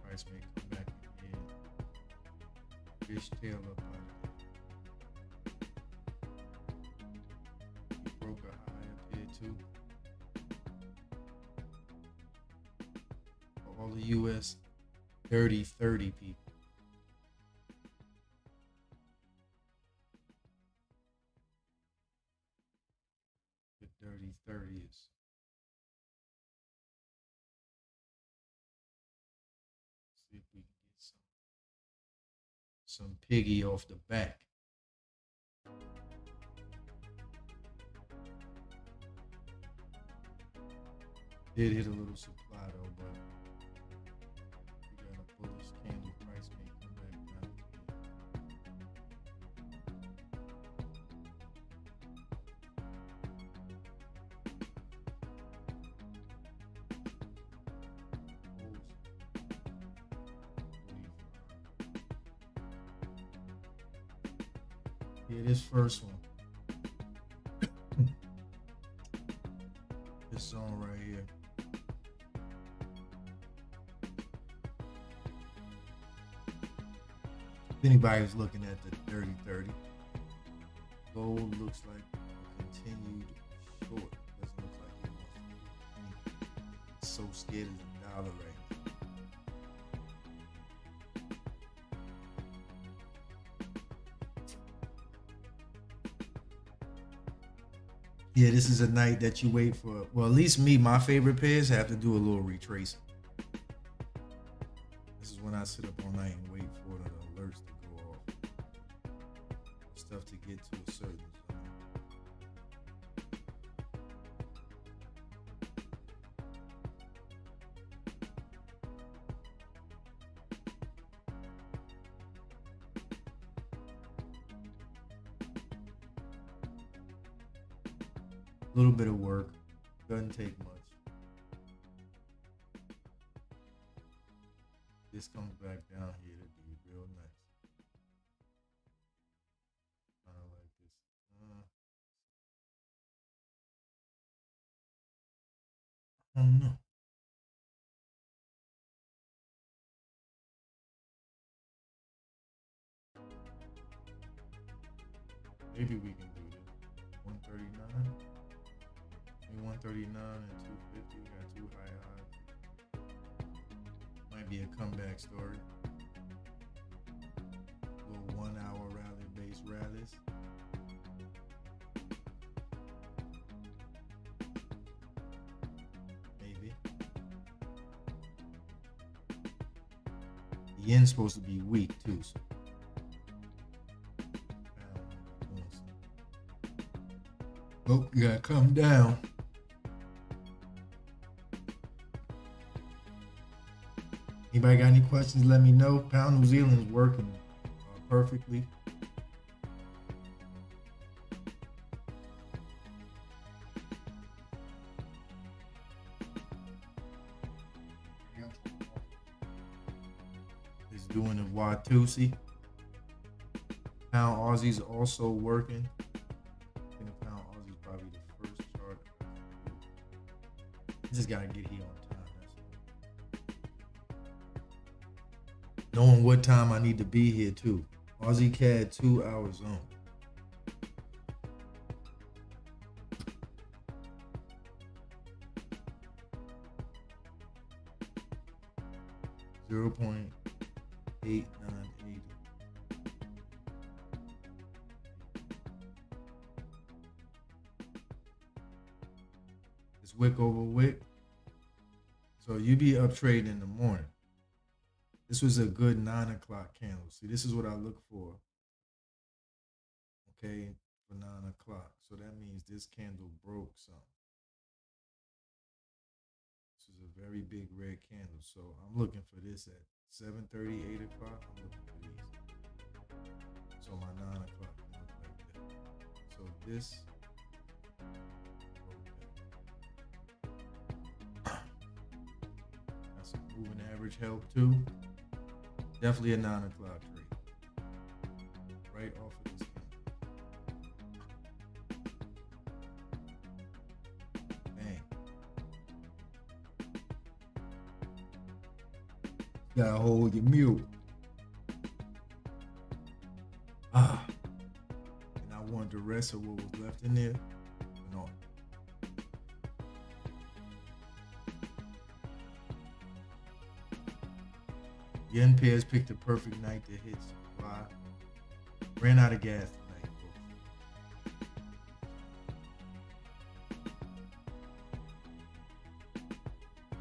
Price may come back again. Fish tail up out of broke a high up here too. For all the US 30 people. The 30s. See if we can get some piggy off the back. Did hit a little supply though, but we got a bullish candle. Price may come back down. Yeah, this first one. This zone right here. If anybody's looking at the 30, gold looks like a continued short. Doesn't look like it wants to do anything. It's so scared of the dollar right now. Yeah, this is a night that you wait for. Well, at least me, my favorite pairs have to do a little retracing. This is when I sit up all night and wait for the alerts to go off. Stuff to get to a certain zone. A little bit of work, doesn't take much. This comes back down here to be real nice. Kind of like this. I don't know. Maybe we can do this. 139. 139 and 250. We got two high highs. Might be a comeback story. Little 1 hour rally based rallies. Maybe. The yen's supposed to be weak too. So. Oh, you gotta come down. Anybody got any questions? Let me know. Pound New Zealand is working perfectly. It's doing the Watusi. Pound Aussie's also working. I think Pound Aussie's probably the first chart. I just gotta get here on time. Knowing what time I need to be here too. Aussie CAD 2 hours on. .898. It's wick over wick. So you be up trading in the morning. This was a good 9 o'clock candle. See, this is what I look for. Okay, for 9 o'clock. So that means this candle broke something. This is a very big red candle. So I'm looking for this at 7:30, 8 o'clock. I'm looking for these. So my 9 o'clock can look like that. So this. That's some moving average help too. Definitely a 9 o'clock trade. Right off of this candle. Bang. You gotta hold your mute. And I wanted the rest of what was left in there. No. Yen pairs picked the perfect night to hit supply. Ran out of gas tonight.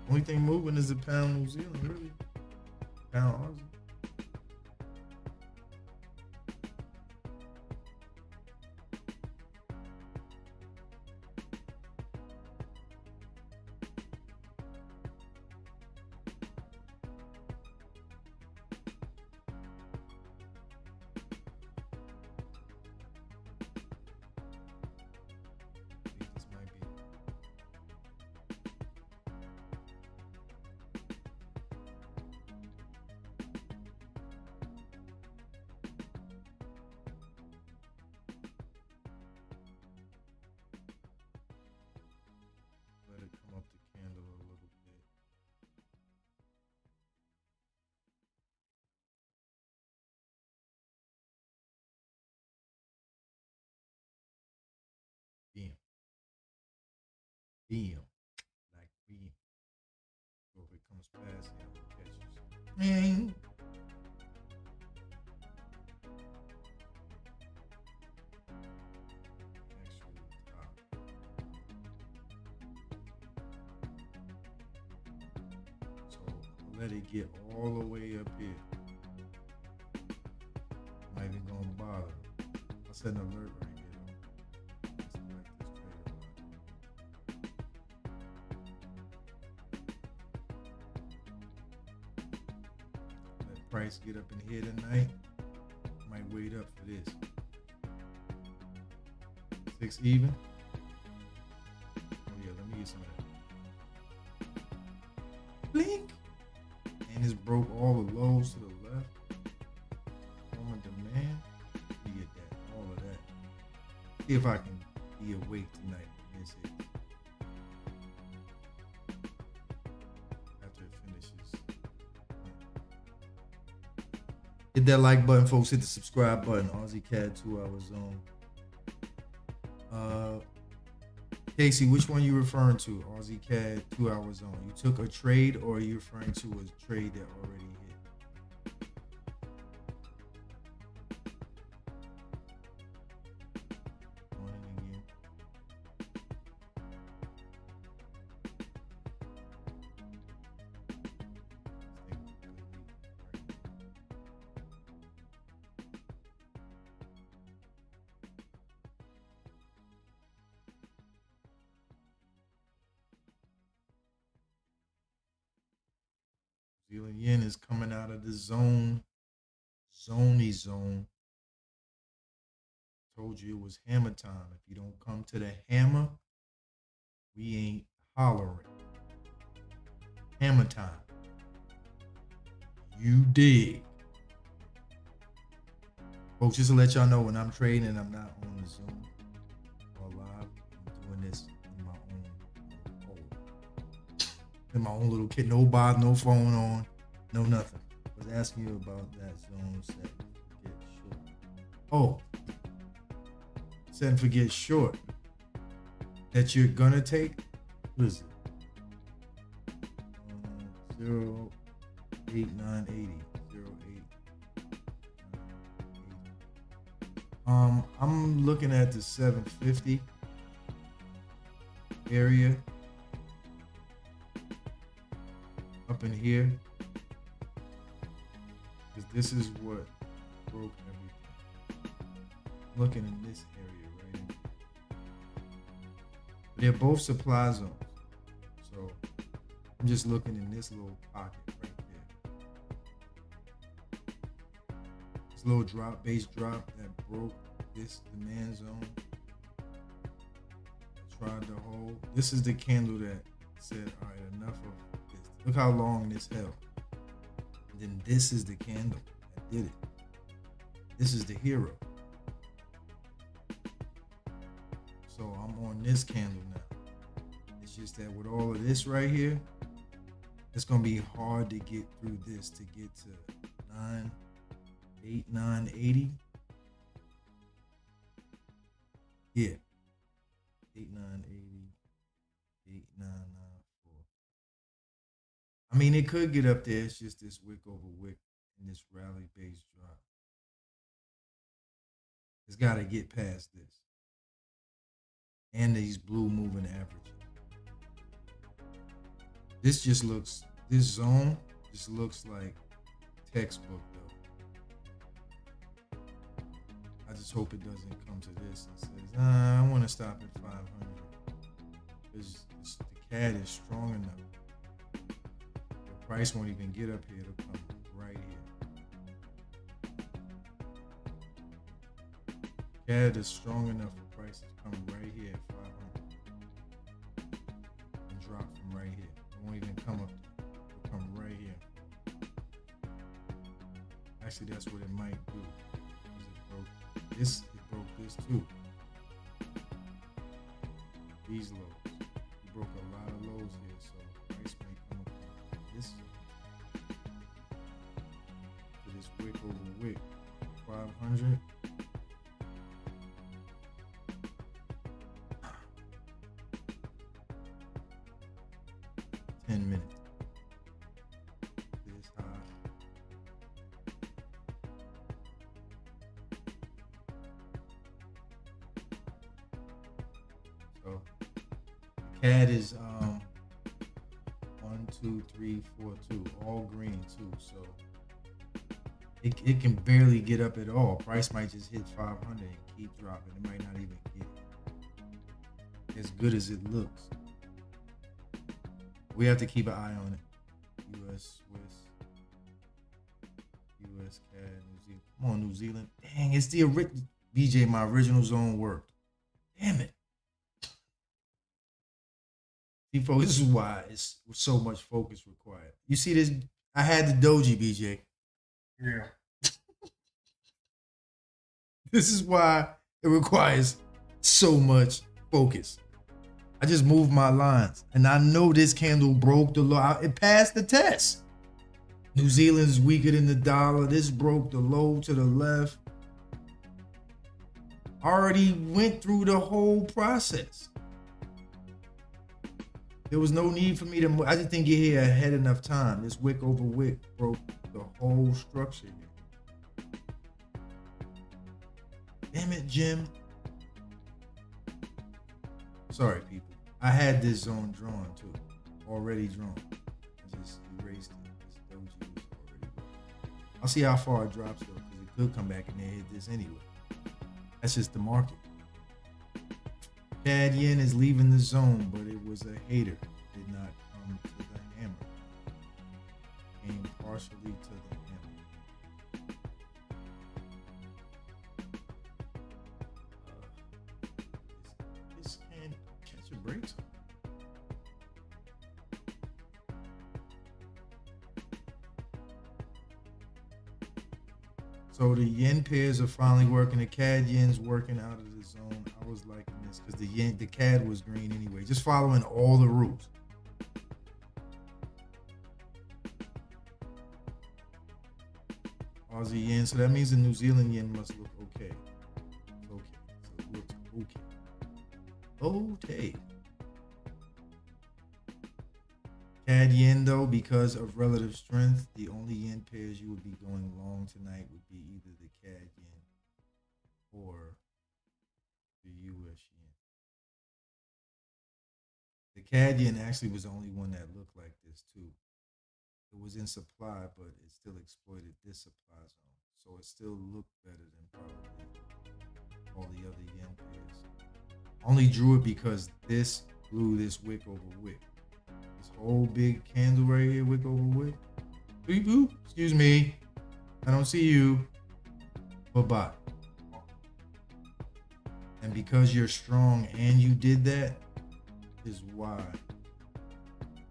Only thing moving is the pound New Zealand, really. Pound Aussie. Bam. Like we. So if it comes past him, it catches. Man. Actually, top. So I'll let it get all the way up here. I'm not even gonna bother. I'll set an alert right here. Price get up in here tonight. Might wait up for this. 6 even. Oh yeah, let me get some of that. Blink. And it's broke all the lows to the left. Form demand. Let me get that. All of that. See if I can be awake tonight when this hits. After it finishes. Hit that like button, folks. Hit the subscribe button. Aussie CAD 2 hours zone. Casey, which one you referring to? Aussie CAD 2 hour zone. You took a trade, or are you referring to a trade that already hit? Morning again. Zealand yen is coming out of the zone. Zone. Told you it was hammer time. If you don't come to the hammer, we ain't hollering. Hammer time. You dig. Folks, just to let y'all know, when I'm trading and I'm not on the Zoom or live, I'm doing this in my own little kit. No bob, no phone on, no nothing. I was asking you about that zone set and forget short. Oh, set and forget short that you're gonna take. What is it? 08980. I'm looking at the 750 area up in here, because this is what broke everything. Looking in this area right in here. They're both supply zones, so I'm just looking in this little pocket right there. This little drop, base drop that broke this demand zone. I tried to hold. This is the candle that said, all right, enough of this. Look how long this held. And then this is the candle that did it. This is the hero. So I'm on this candle now. It's just that with all of this right here, it's gonna be hard to get through this to get to 980. Yeah. 8980, 8994. I mean, it could get up there. It's just this wick over wick and this rally base drop. It's got to get past this. And these blue moving averages. This zone just looks like textbook though. I just hope it doesn't come to this and says, I want to stop at 500. Because the CAD is strong enough. The price won't even get up here. It'll come right here. CAD is strong enough for prices to come right here at 500. And drop from right here. It won't even come up there. It'll come right here. Actually, that's what it might do. It broke this too. These lows. It broke a lot of lows here, so price may come up this to this wick over wick. 500. CAD is 1, 2, 3, 4, 2, all green too, so it can barely get up at all. Price might just hit 500 and keep dropping. It might not even get as good as it looks. We have to keep an eye on it. U.S., CAD, New Zealand. Come on, New Zealand. Dang, it's the original. BJ, my original zone worked. Damn it. See, folks, this is why it's so much focus required. You see this? I had the doji, BJ. Yeah. This is why it requires so much focus. I just moved my lines, and I know this candle broke the low. It passed the test. New Zealand's weaker than the dollar. This broke the low to the left. Already went through the whole process. There was no need for me to move. I just didn't get here ahead enough time. This wick over wick broke the whole structure here. Damn it, Jim. Sorry, people. I had this zone drawn too. Already drawn. I just erased it. This doji was already drawn. I'll see how far it drops though, because it could come back and then hit this anyway. That's just the market. CAD yen is leaving the zone, but it was a hater. Did not come to the hammer. Came partially to the hammer. This can't catch a break. So the yen pairs are finally working. The CAD yen's working out of the zone. I was liking this because the CAD was green anyway. Just following all the rules. Aussie yen. So that means the New Zealand yen must look okay. Okay. So it looks okay. Okay. CAD yen though, because of relative strength, the only yen pairs you would be going long tonight would be either the CAD yen or the US yen. The CAD yen actually was the only one that looked like this too. It was in supply, but it still exploited this supply zone. So it still looked better than probably all the other yen pairs. Only drew it because this blew this wick over wick. This whole big candle right here, wick over wick. Beep boop. Excuse me. I don't see you. Bye-bye. And because you're strong and you did that, is why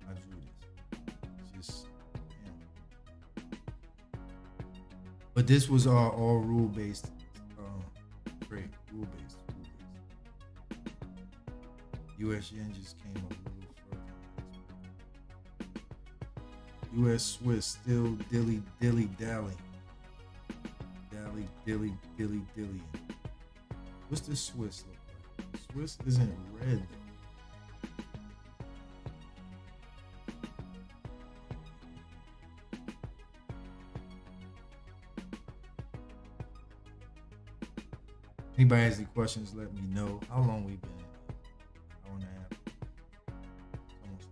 I drew this. It's just, damn. But this was all rule-based trade. Rule-based. US yen just came up a little further. US Swiss still dilly dally. Dally dilly dilly dilly. What's the Swiss look like? The Swiss isn't red though. Anybody has any questions, let me know. How long we been? Hour and a half. Almost.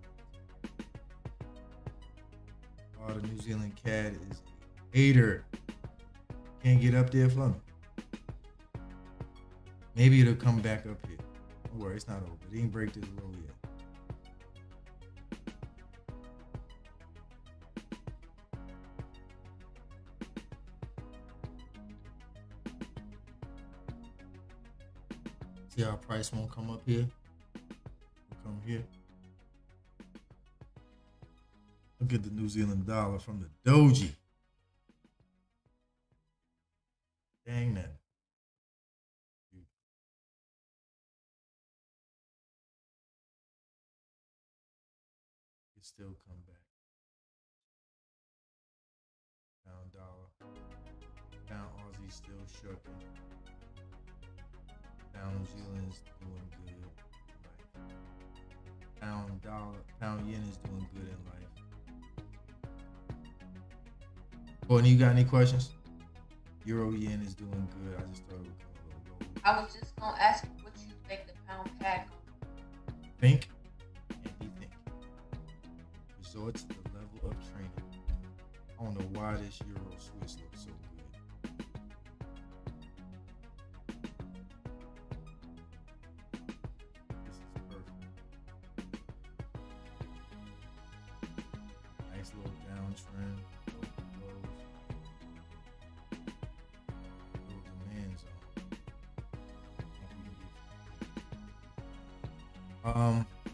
Oh, the New Zealand CAD is a hater. Can't get up there for me. Maybe it'll come back up here. Don't worry, it's not over. It didn't break this low yet. See how price won't come up here? It'll come here. Look at the New Zealand dollar from the doji. Dang that. It still come back. Pound dollar. Pound Aussie still shucking. Pound New Zealand's doing good. Pound dollar, pound yen is doing good in life. Courtney, you got any questions? Euro yen is doing good. I just thought it would come a little low. I was just gonna ask what you think the pound CAD gonna Think and be thinking. Resort to the level of training. I don't know why this Euro Swiss looks so good. This is perfect. Nice little downtrend.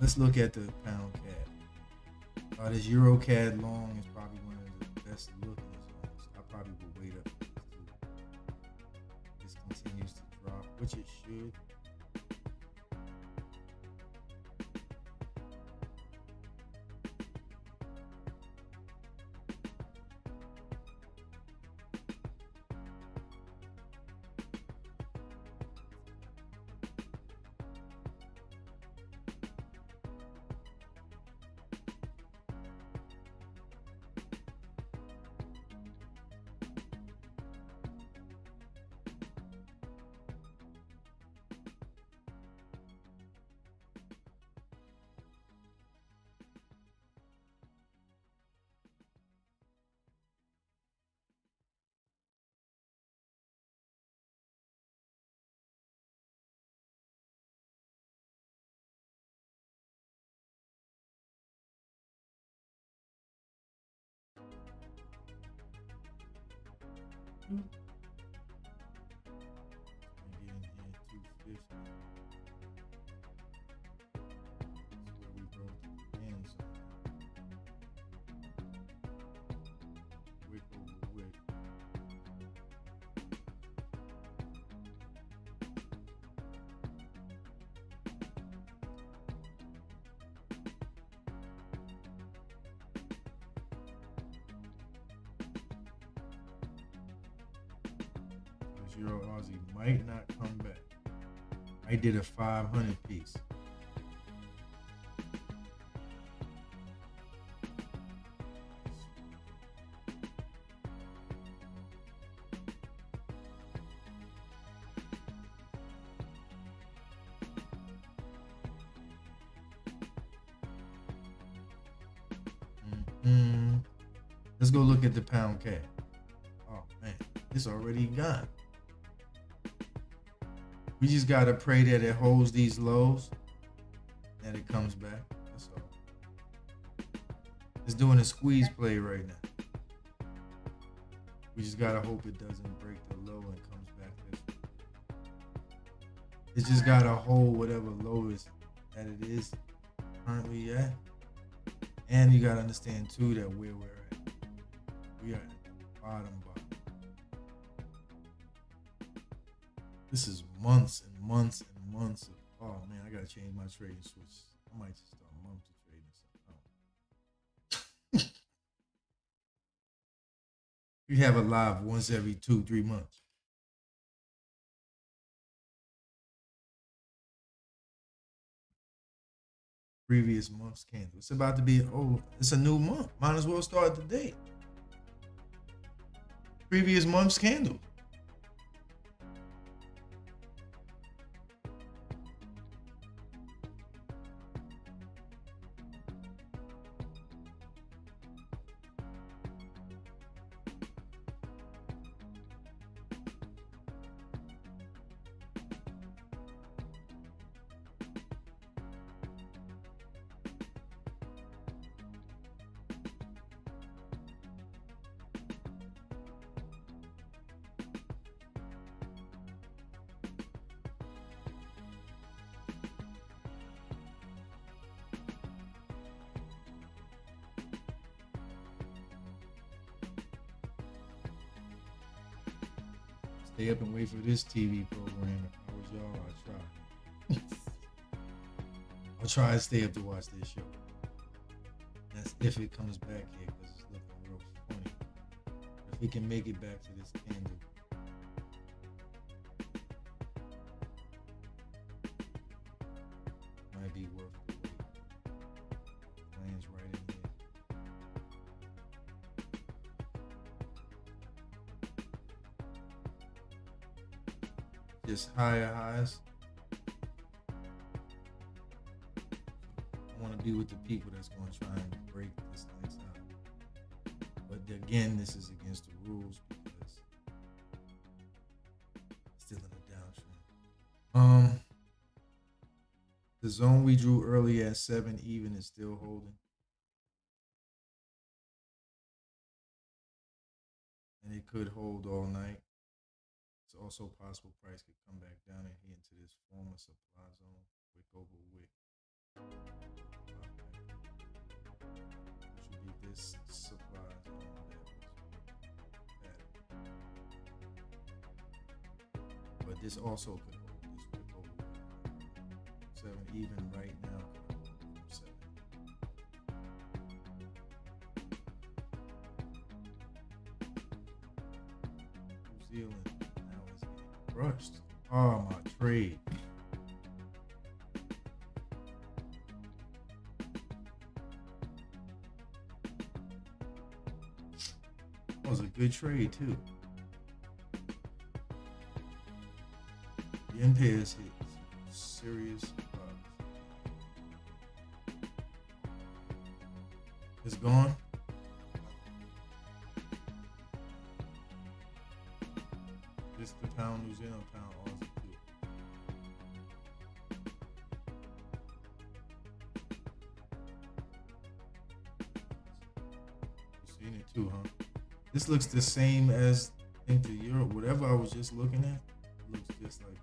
Let's look at the pound CAD. This Euro CAD long is probably one of the best looking zones. I probably will wait up this continues to drop, which it should. 2. Get in here 250. That's where we broke the end zone. Wick over wick. Euro Aussie might not come back. I did a 500 piece. Let's go look at the pound cash. Oh man, it's already gone. We just gotta pray that it holds these lows, that it comes back. That's all. It's doing a squeeze play right now. We just gotta hope it doesn't break the low and comes back this way. It's just gotta hold whatever low is that it is currently at. And you gotta understand too that where we're at. We are at the bottom. This is months and months and months of, oh man, I gotta change my trading switch. I might just start monthly trading something. We have a live once every 2-3 months. Previous month's candle. It's about to be, oh, it's a new month. Might as well start today. Previous month's candle. Stay up and wait for this TV program. If I was y'all, I'd try. I'll try to stay up to watch this show. That's if it comes back here, because it's looking real funny. If it can make it back to this candle. Might be worth the wait. Lands right in here. Just higher highs. I want to be with the people that's going to try and break this next out. But again, this is against the rules because it's still in a downtrend. The zone we drew early at 7 even is still holding. And it could hold all night. It's also possible price could come back down and hit into this former supply zone, wick over wick. Should be this supply zone that was that. But this also could hold this wick over wick. 7 even right now could hold from 7. New Zealand. Crushed. Oh, my trade. That was a good trade, too. The NPS hit serious bugs. It's gone. This the pound New Zealand pound Aussie too. You seen it too, huh? This looks the same as think the euro, whatever I was just looking at, looks just like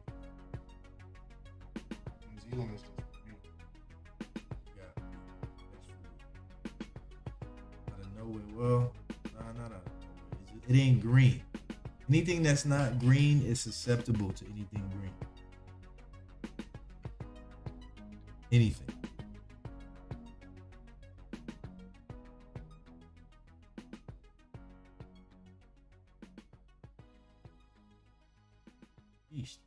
New Zealand is just green. got out of nowhere. Well, nah, not out of nowhere. It ain't green. Anything that's not green is susceptible to anything green. Anything. Yeesh.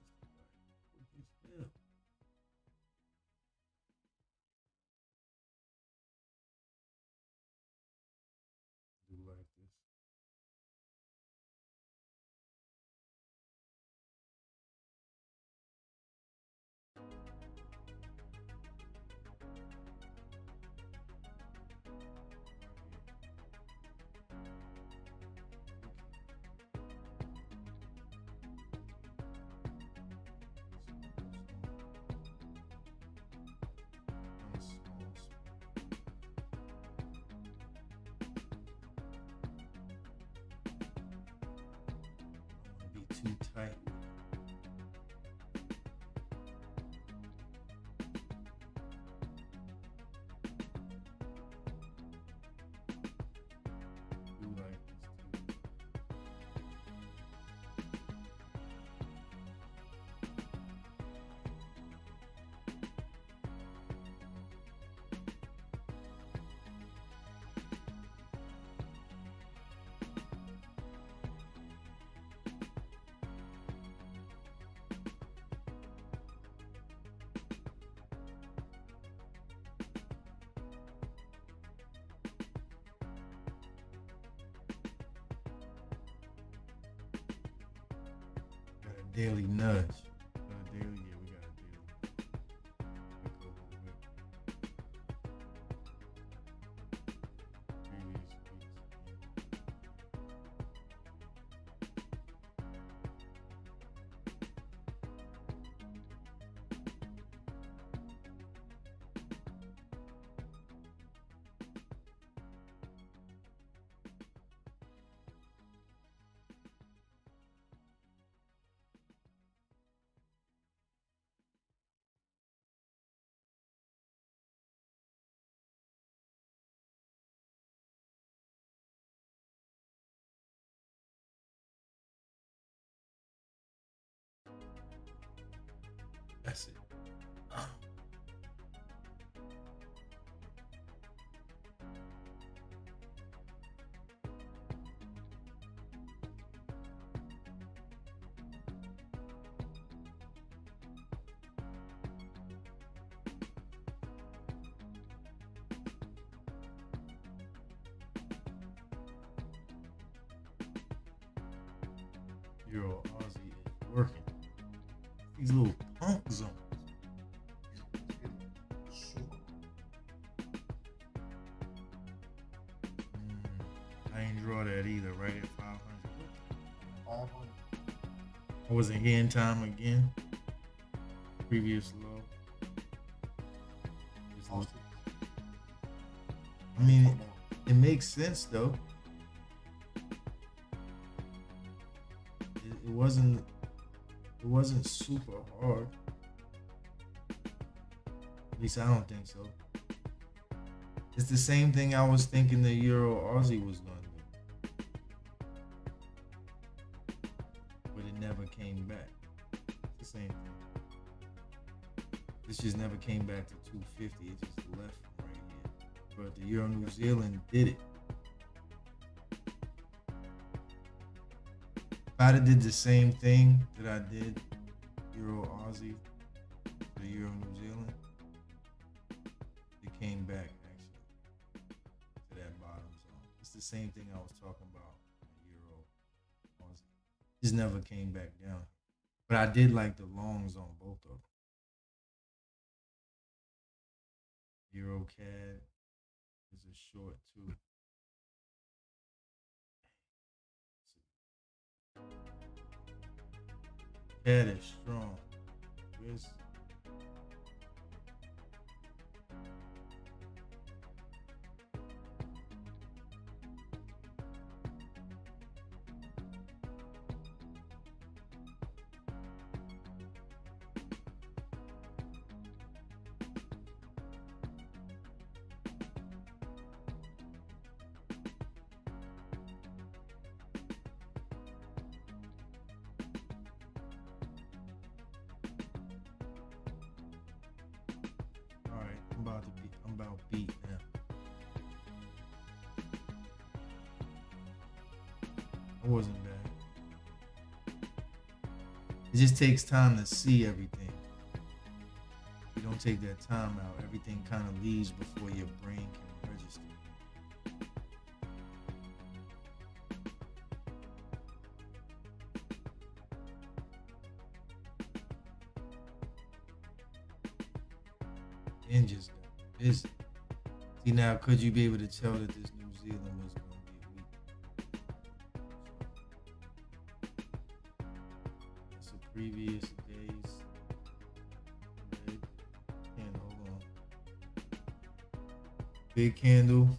Do like this. Be too tight. Do like this too. Got a daily nudge. Got a daily, yeah, we got a daily. Previous weeks. That's it. Euro Aussie is working. These little punk zones. Super. I ain't draw that either, right at 500. 500. I was in hand time again. Previous low. Just look- I mean, it makes sense though. It wasn't super hard. At least I don't think so. It's the same thing I was thinking the Euro Aussie was gonna do. But it never came back. It's the same thing. This just never came back to 250. It just left from right here. But the Euro New Zealand did it. If I'd have did the same thing that I did Euro Aussie, the Euro New Zealand, it came back actually to that bottom zone. It's the same thing I was talking about Euro Aussie. Just never came back down. But I did like the longs on both of them. Euro CAD is a short too. CAD is strong. Where's I'm about beat now. I wasn't bad. It just takes time to see everything. If you don't take that time out, everything kind of leaves before your brain can register. And just got busy. See, now, could you be able to tell that this New Zealand was going to be a week? That's the previous days. Red candle, hold on. Big candle.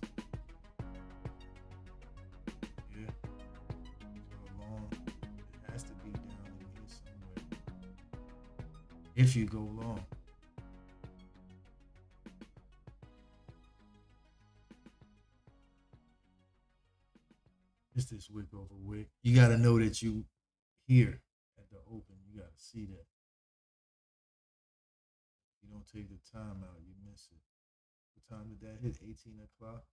Yeah. So long. It has to be down in here somewhere. If you go long. It's this wick over wick. You got to know that you here at the open. You got to see that. You don't take the time out, you miss it. What time did that hit? 18 o'clock.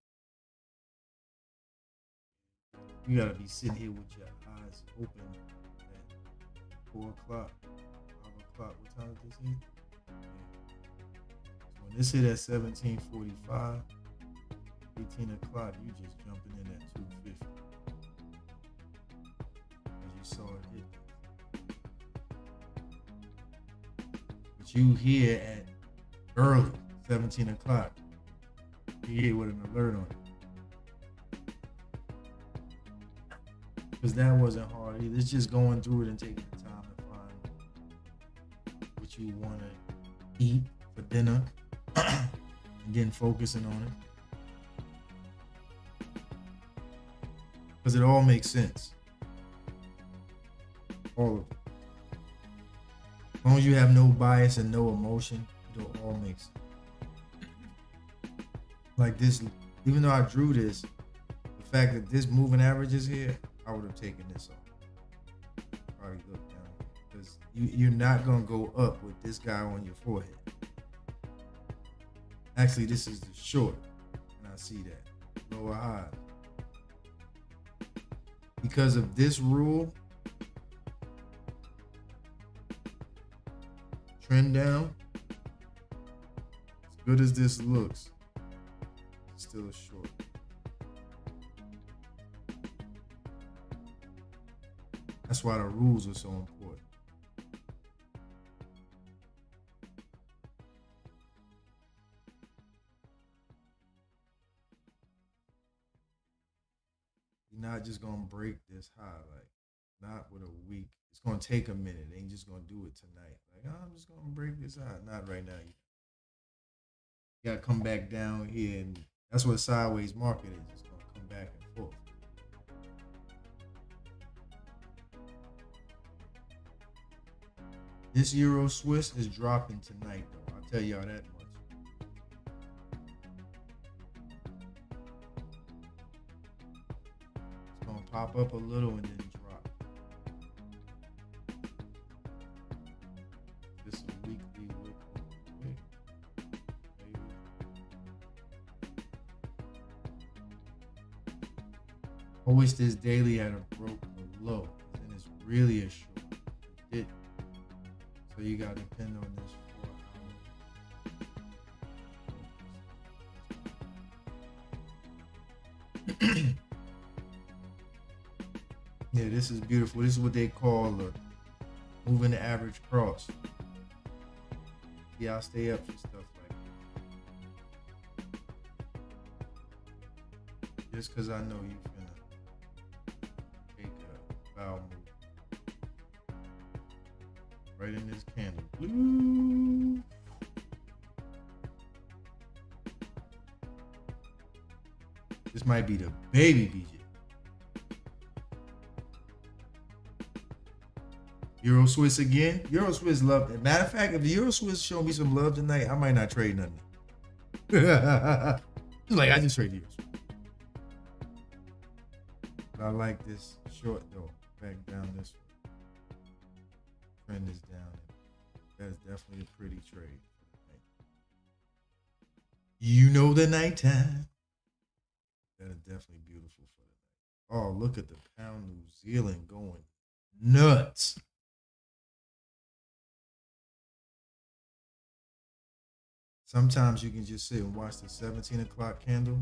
You got to be sitting here with your eyes open at 4 o'clock, 5 o'clock. What time did this hit? Yeah. So when this hit at 17:45, 18 o'clock, you just jumping in at 250. Saw it hit. But you here at early 17 o'clock, you here with an alert on it, because that wasn't hard either. It's just going through it and taking the time to find what you want to eat for dinner and then focusing on it, because it all makes sense. All of it. As long as you have no bias and no emotion, it'll all make sense. Like this, even though I drew this, the fact that this moving average is here, I would have taken this off. Probably look down, because you're not gonna go up with this guy on your forehead. Actually, this is the short, and I see that lower high. Because of this rule. Trend down. As good as this looks, it's still a short. That's why the rules are so important. You're not just gonna break this high, like not with a week. It's gonna take a minute. They ain't just gonna do it tonight. Like, oh, I'm just gonna break this out. Not right now. You gotta come back down here, and that's what a sideways market is. It's gonna come back and forth. This Euro Swiss is dropping tonight, though. I'll tell y'all that much. It's gonna pop up a little and then drop. This is a weekly look. I wish this daily had a broke low, and it's really a short. It didn't. So you gotta depend on this 4 hour. Yeah, this is beautiful. This is what they call the moving the average cross. Yeah, I'll stay up for stuff like this. Just because I know you finna take a foul move. Right in this candle. Blue. This might be the baby BJ. Euro Swiss again. Euro Swiss love it. Matter of fact, if the Euro Swiss show me some love tonight, I might not trade nothing. Like, I just trade the Euro Swiss. But I like this short though. Back down this way. Trend is down. That is definitely a pretty trade. You know the nighttime. That is definitely beautiful for the night. Oh, look at the pound New Zealand going nuts. Sometimes you can just sit and watch the 17 o'clock candle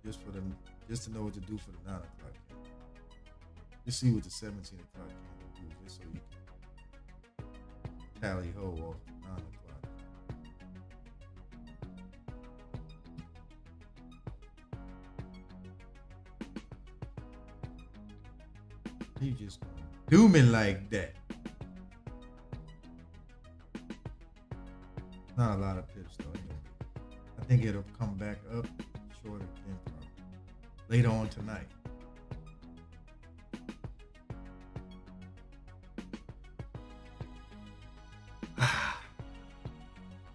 just to know what to do for the 9 o'clock candle. Just see what the 17 o'clock candle do, just so you can tally ho off the 9 o'clock. You just gonna do me like that. Not a lot of pips though. I think it'll come back up short again probably later on tonight.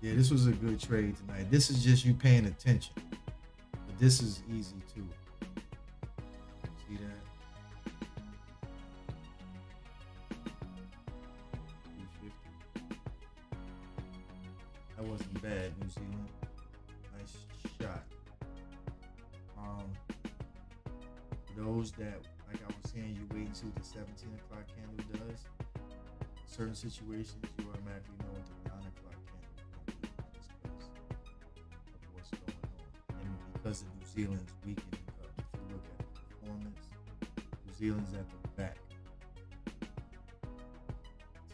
Yeah, this was a good trade tonight. This is just you paying attention. But this is easy too. See that? 250. That wasn't bad, New Zealand. Nice shot. For those that, like I was saying, you wait until the 17 o'clock candle does. Certain situations, you automatically know what the 9 o'clock candle is going to do just because of what's going on. And because of New Zealand's weakening up, if you look at the performance, New Zealand's at the back.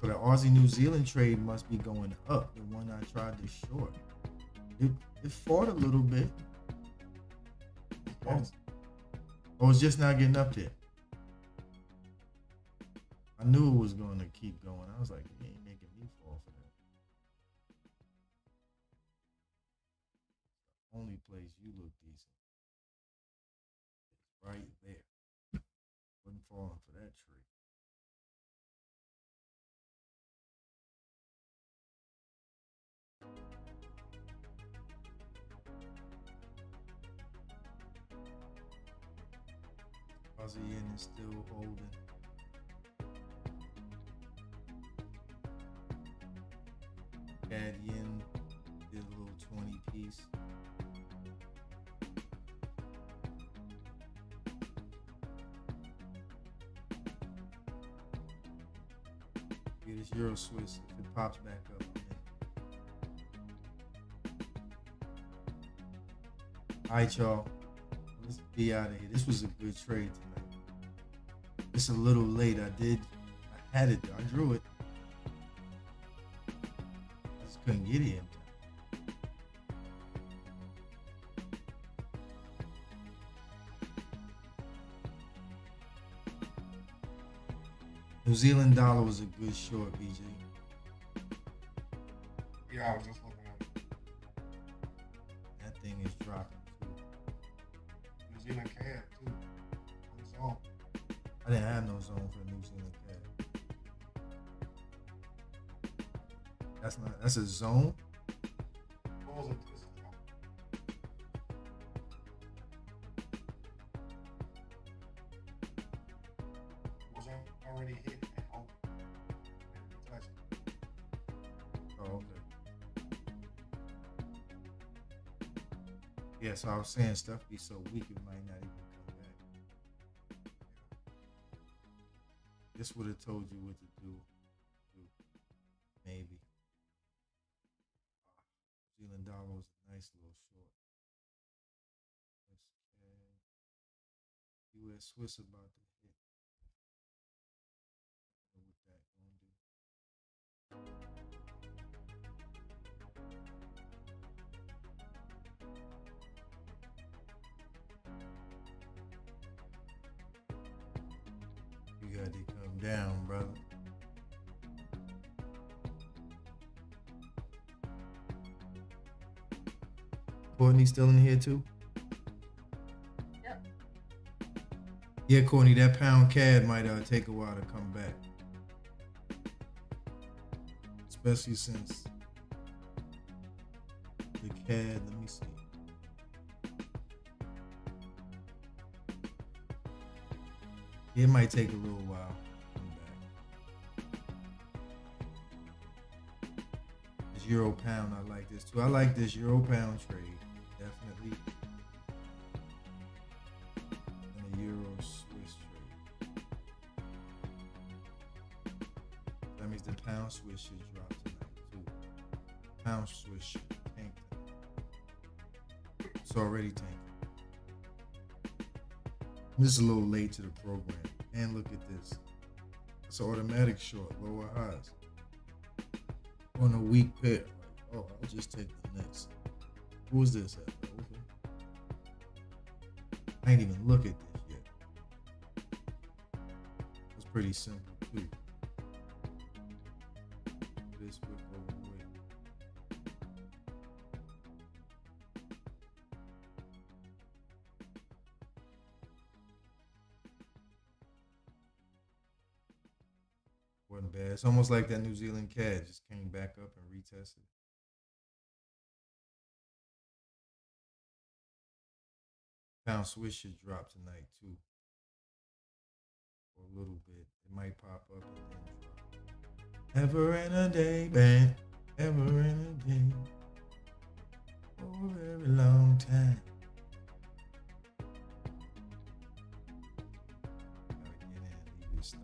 So the Aussie New Zealand trade must be going up. The one I tried to short, it fought a little bit. Oh, it's just not getting up there. I knew it was going to keep going. I was like, you ain't making me fall for that. Only place you look decent is right there. Wasn't falling for that trade. Aussie yen is still holding. CAD yen did a little 20 piece. Yeah, this Euro Swiss, if it pops back up, all right, y'all. Let's be out of here. This was a good trade tonight. It's a little late. I had it. I drew it. I just couldn't get it in time. New Zealand dollar was a good short, BJ. Yeah, I was just looking at it. That thing is dropping too. New Zealand CAD too. On its own. I didn't have no zone for the New Zealand CAD. That's a zone. What was it? This is was already hit at home. Oh, okay. Yeah, so I was saying stuff be so weak it might not even come back. This would have told you what to do. Maybe. New Zealand dollar was a nice little short. U.S. Swiss about to hit. What that gonna do? You got to come down, brother. Courtney still in here too? Yep. Yeah, Courtney, that pound CAD might take a while to come back. Especially since the CAD, let me see. It might take a little while to come back. This Euro pound, I like this too. I like this Euro pound trade. definitely. And a Euro Swiss trade. That means the pound Swiss should drop tonight too. Pound Swiss should tank tonight. It's already tanking. This is a little late to the program. And look at this. It's an automatic short, lower highs. On a weak pair. Like, oh, I'll just take the next. Who is this at? Okay. I ain't even look at this yet. It's pretty simple too. This wick over wick. Wasn't bad. It's almost like that New Zealand CAD just came back up and retested. Pound Swiss should drop tonight too. For a little bit. It might pop up and then drop. Ever in a day, man. Ever in a day. For a very long time. Gotta get in, leave this stop.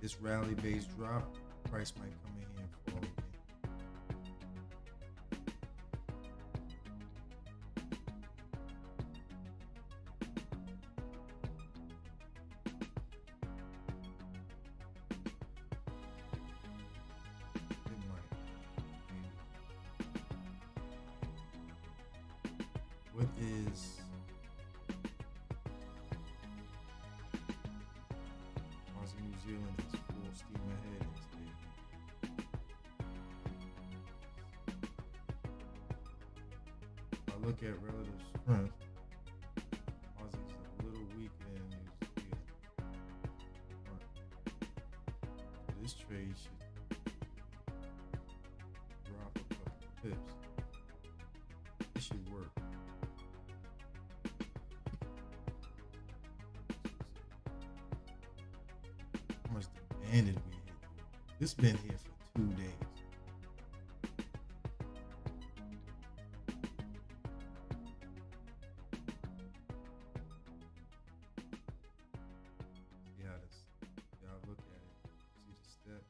This rally based drop, price might come in here and fall again. It might. Maybe. What is New Zealand is full steam ahead instead. If I look at relative strength, Aussie's a little weaker than New Zealand. So this trade should drop a couple of pips. It should work. How much demand did we hit? This been here for 2 days. See how this, y'all look at it. See the step.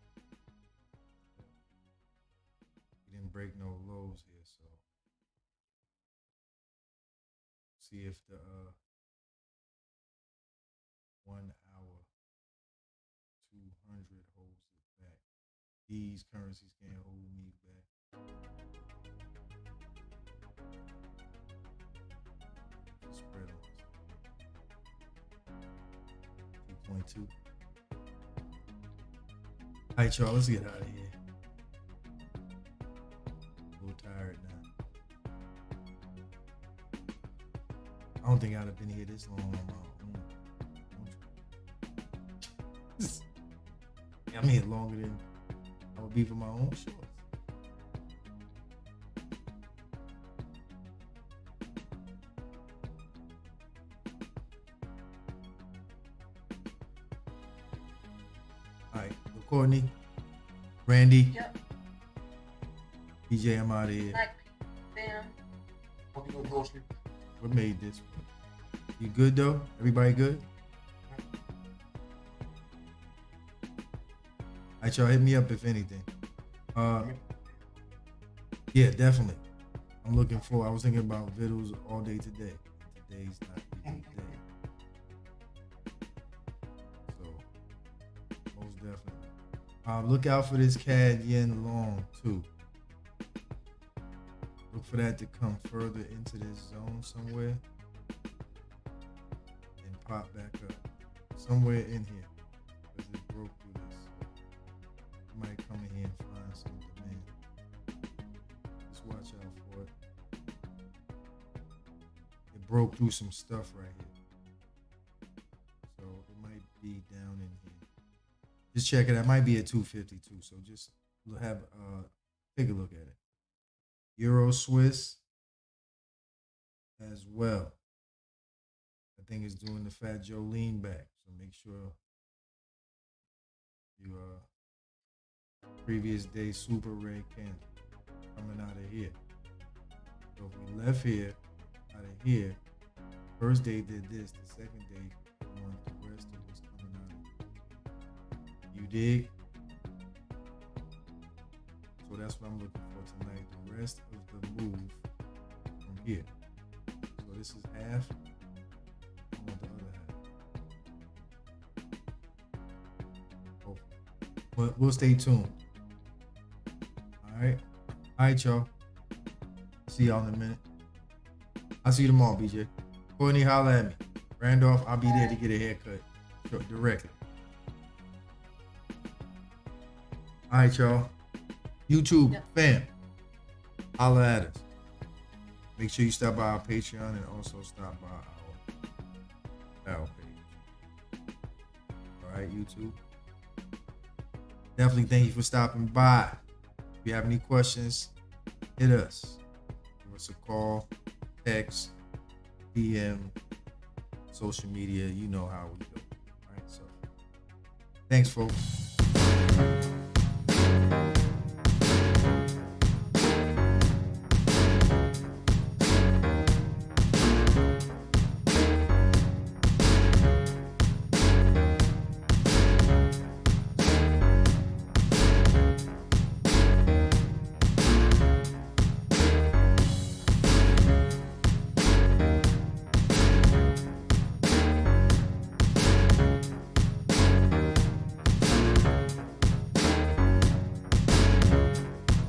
We didn't break no lows here, so see if the 1 hour 200 holds it back. These currencies can't hold me back. Spread on 2.2. All right, y'all, let's get out of here. A little tired now. I don't think I'd have been here this long on my own. I'm here longer than I would be for my own shorts. All right, Courtney, Randy, Yep. PJ, I'm out of here. Like, bam. What you gonna go sleep? What made this one? You good though? Everybody good? All right, y'all, hit me up if anything. Yeah, definitely. I'm looking for. I was thinking about videos all day today. Today's not even the day. So, most definitely. Look out for this CAD yen long too. Look for that to come further into this zone somewhere and pop back up somewhere in here because it broke through this. You might come in here and find some demand. Just watch out for it. It broke through some stuff right here, so it might be down in here. Just check it. That might be at 252. So just have take a look at it. Euro Swiss as well. I think it's doing the Fat Joe lean back. So make sure You previous day super red candle coming out of here. So if we left here, out of here, first day did this, the second day we want the rest of what's coming out of here. You dig? So that's what I'm looking for tonight, the rest of the move from here. So this is half. I want the other half. Hopefully. But we'll stay tuned. All right, y'all. See y'all in a minute. I'll see you tomorrow, BJ. Courtney, holla at me. Randolph, I'll be there to get a haircut directly. All right, y'all. YouTube fam, holla at us. Make sure you stop by our Patreon and also stop by our page. All right, YouTube. Definitely thank you for stopping by. If you have any questions, hit us. Give us a call, text, DM, social media. You know how we go. All right, so thanks, folks.